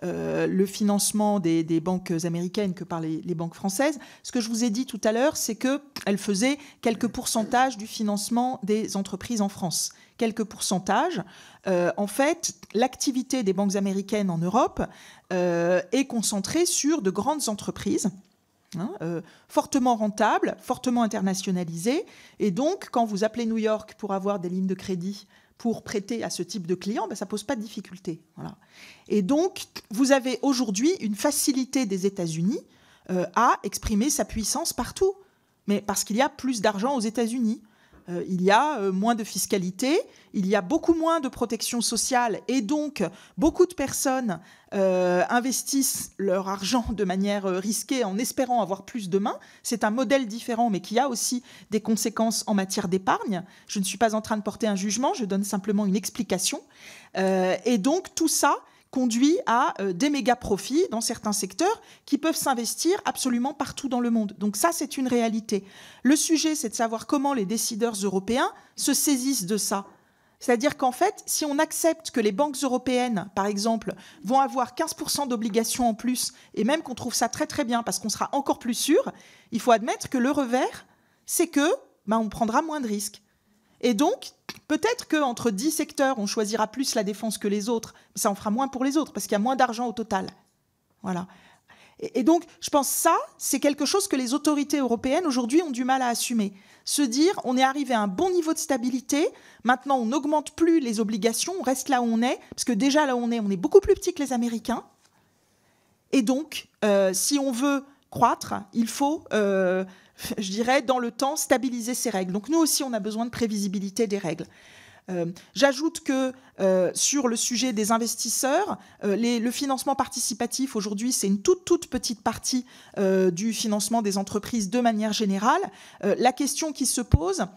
le financement des banques américaines que par les banques françaises. Ce que je vous ai dit tout à l'heure, c'est qu'elles faisaient quelques pourcentages du financement des entreprises en France. Quelques pourcentages. En fait, l'activité des banques américaines en Europe est concentrée sur de grandes entreprises, fortement rentables, fortement internationalisées. Et donc, quand vous appelez New York pour avoir des lignes de crédit pour prêter à ce type de clients, ça ne pose pas de difficulté. Voilà. Et donc, vous avez aujourd'hui une facilité des États-Unis à exprimer sa puissance partout. Mais parce qu'il y a plus d'argent aux États-Unis. Il y a moins de fiscalité, il y a beaucoup moins de protection sociale, et donc beaucoup de personnes investissent leur argent de manière risquée en espérant avoir plus demain. C'est un modèle différent, mais qui a aussi des conséquences en matière d'épargne. Je ne suis pas en train de porter un jugement, je donne simplement une explication. Et donc tout ça conduit à des méga profits dans certains secteurs qui peuvent s'investir absolument partout dans le monde. Donc ça, c'est une réalité. Le sujet, c'est de savoir comment les décideurs européens se saisissent de ça. C'est-à-dire qu'en fait, si on accepte que les banques européennes, par exemple, vont avoir 15% d'obligations en plus, et même qu'on trouve ça très très bien parce qu'on sera encore plus sûr, il faut admettre que le revers, c'est que on prendra moins de risques. Et donc, peut-être qu'entre 10 secteurs, on choisira plus la défense que les autres, mais ça en fera moins pour les autres, parce qu'il y a moins d'argent au total. Voilà. Et donc, je pense que ça, c'est quelque chose que les autorités européennes, aujourd'hui, ont du mal à assumer. Se dire, on est arrivé à un bon niveau de stabilité, maintenant, on n'augmente plus les obligations, on reste là où on est, parce que déjà, là où on est beaucoup plus petit que les Américains. Et donc, si on veut croître, il faut... je dirais, dans le temps, stabiliser ces règles. Donc nous aussi, on a besoin de prévisibilité des règles. J'ajoute que sur le sujet des investisseurs, le financement participatif, aujourd'hui, c'est une toute petite partie du financement des entreprises de manière générale. La question qui se pose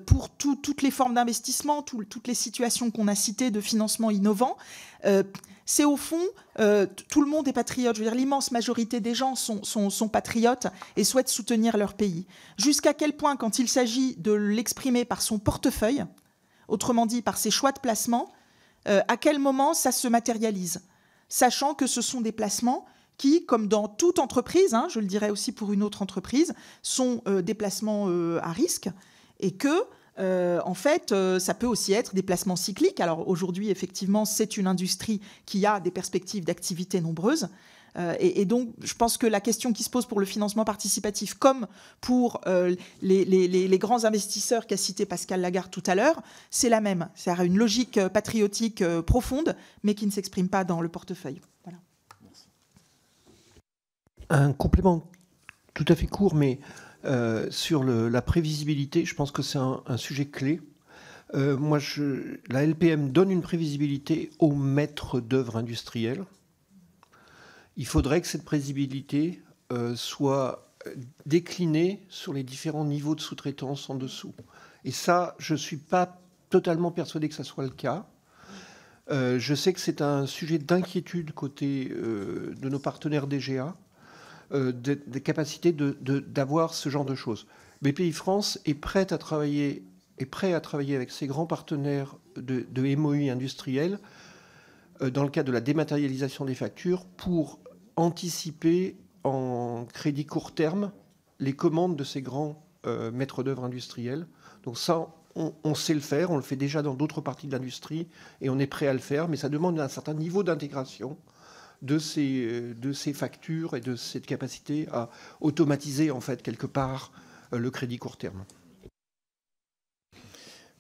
pour toutes les formes d'investissement, toutes les situations qu'on a citées de financement innovant, c'est au fond, tout le monde est patriote. Je veux dire, l'immense majorité des gens sont patriotes et souhaitent soutenir leur pays. Jusqu'à quel point, quand il s'agit de l'exprimer par son portefeuille, autrement dit par ses choix de placement, à quel moment ça se matérialise, sachant que ce sont des placements qui, comme dans toute entreprise, je le dirais aussi pour une autre entreprise, sont des placements à risque, et que en fait, ça peut aussi être des placements cycliques. Alors aujourd'hui, effectivement, c'est une industrie qui a des perspectives d'activité nombreuses. Et donc, je pense que la question qui se pose pour le financement participatif, comme pour les grands investisseurs qu'a cité Pascal Lagarde tout à l'heure, c'est la même. C'est une logique patriotique profonde, mais qui ne s'exprime pas dans le portefeuille. Voilà. Un complément tout à fait court, mais... sur la prévisibilité, je pense que c'est un sujet clé. La LPM donne une prévisibilité aux maîtres d'œuvre industriels. Il faudrait que cette prévisibilité soit déclinée sur les différents niveaux de sous-traitance en dessous. Et ça, je ne suis pas totalement persuadé que ça soit le cas. Je sais que c'est un sujet d'inquiétude côté de nos partenaires DGA. Des capacités d'avoir ce genre de choses. BPI-France est prêt à travailler avec ses grands partenaires de MOU industriels dans le cadre de la dématérialisation des factures pour anticiper en crédit court terme les commandes de ces grands maîtres d'œuvre industriels. Donc ça, on sait le faire, on le fait déjà dans d'autres parties de l'industrie et on est prêt à le faire, mais ça demande un certain niveau d'intégration de ces factures et de cette capacité à automatiser en fait quelque part le crédit court terme.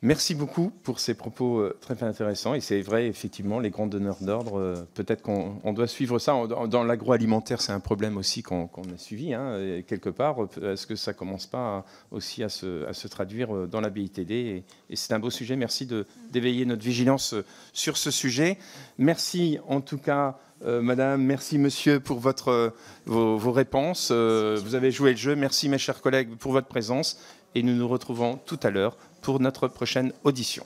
Merci beaucoup pour ces propos très intéressants. Et c'est vrai, effectivement, les grands donneurs d'ordre, peut-être qu'on doit suivre ça. Dans l'agroalimentaire, c'est un problème aussi qu'on a suivi, hein, quelque part. Est-ce que ça ne commence pas aussi à se traduire dans la BITD? Et c'est un beau sujet. Merci d'éveiller notre vigilance sur ce sujet. Merci en tout cas, madame, merci monsieur pour vos réponses. Vous avez joué le jeu. Merci mes chers collègues pour votre présence. Et nous nous retrouvons tout à l'heure pour notre prochaine audition.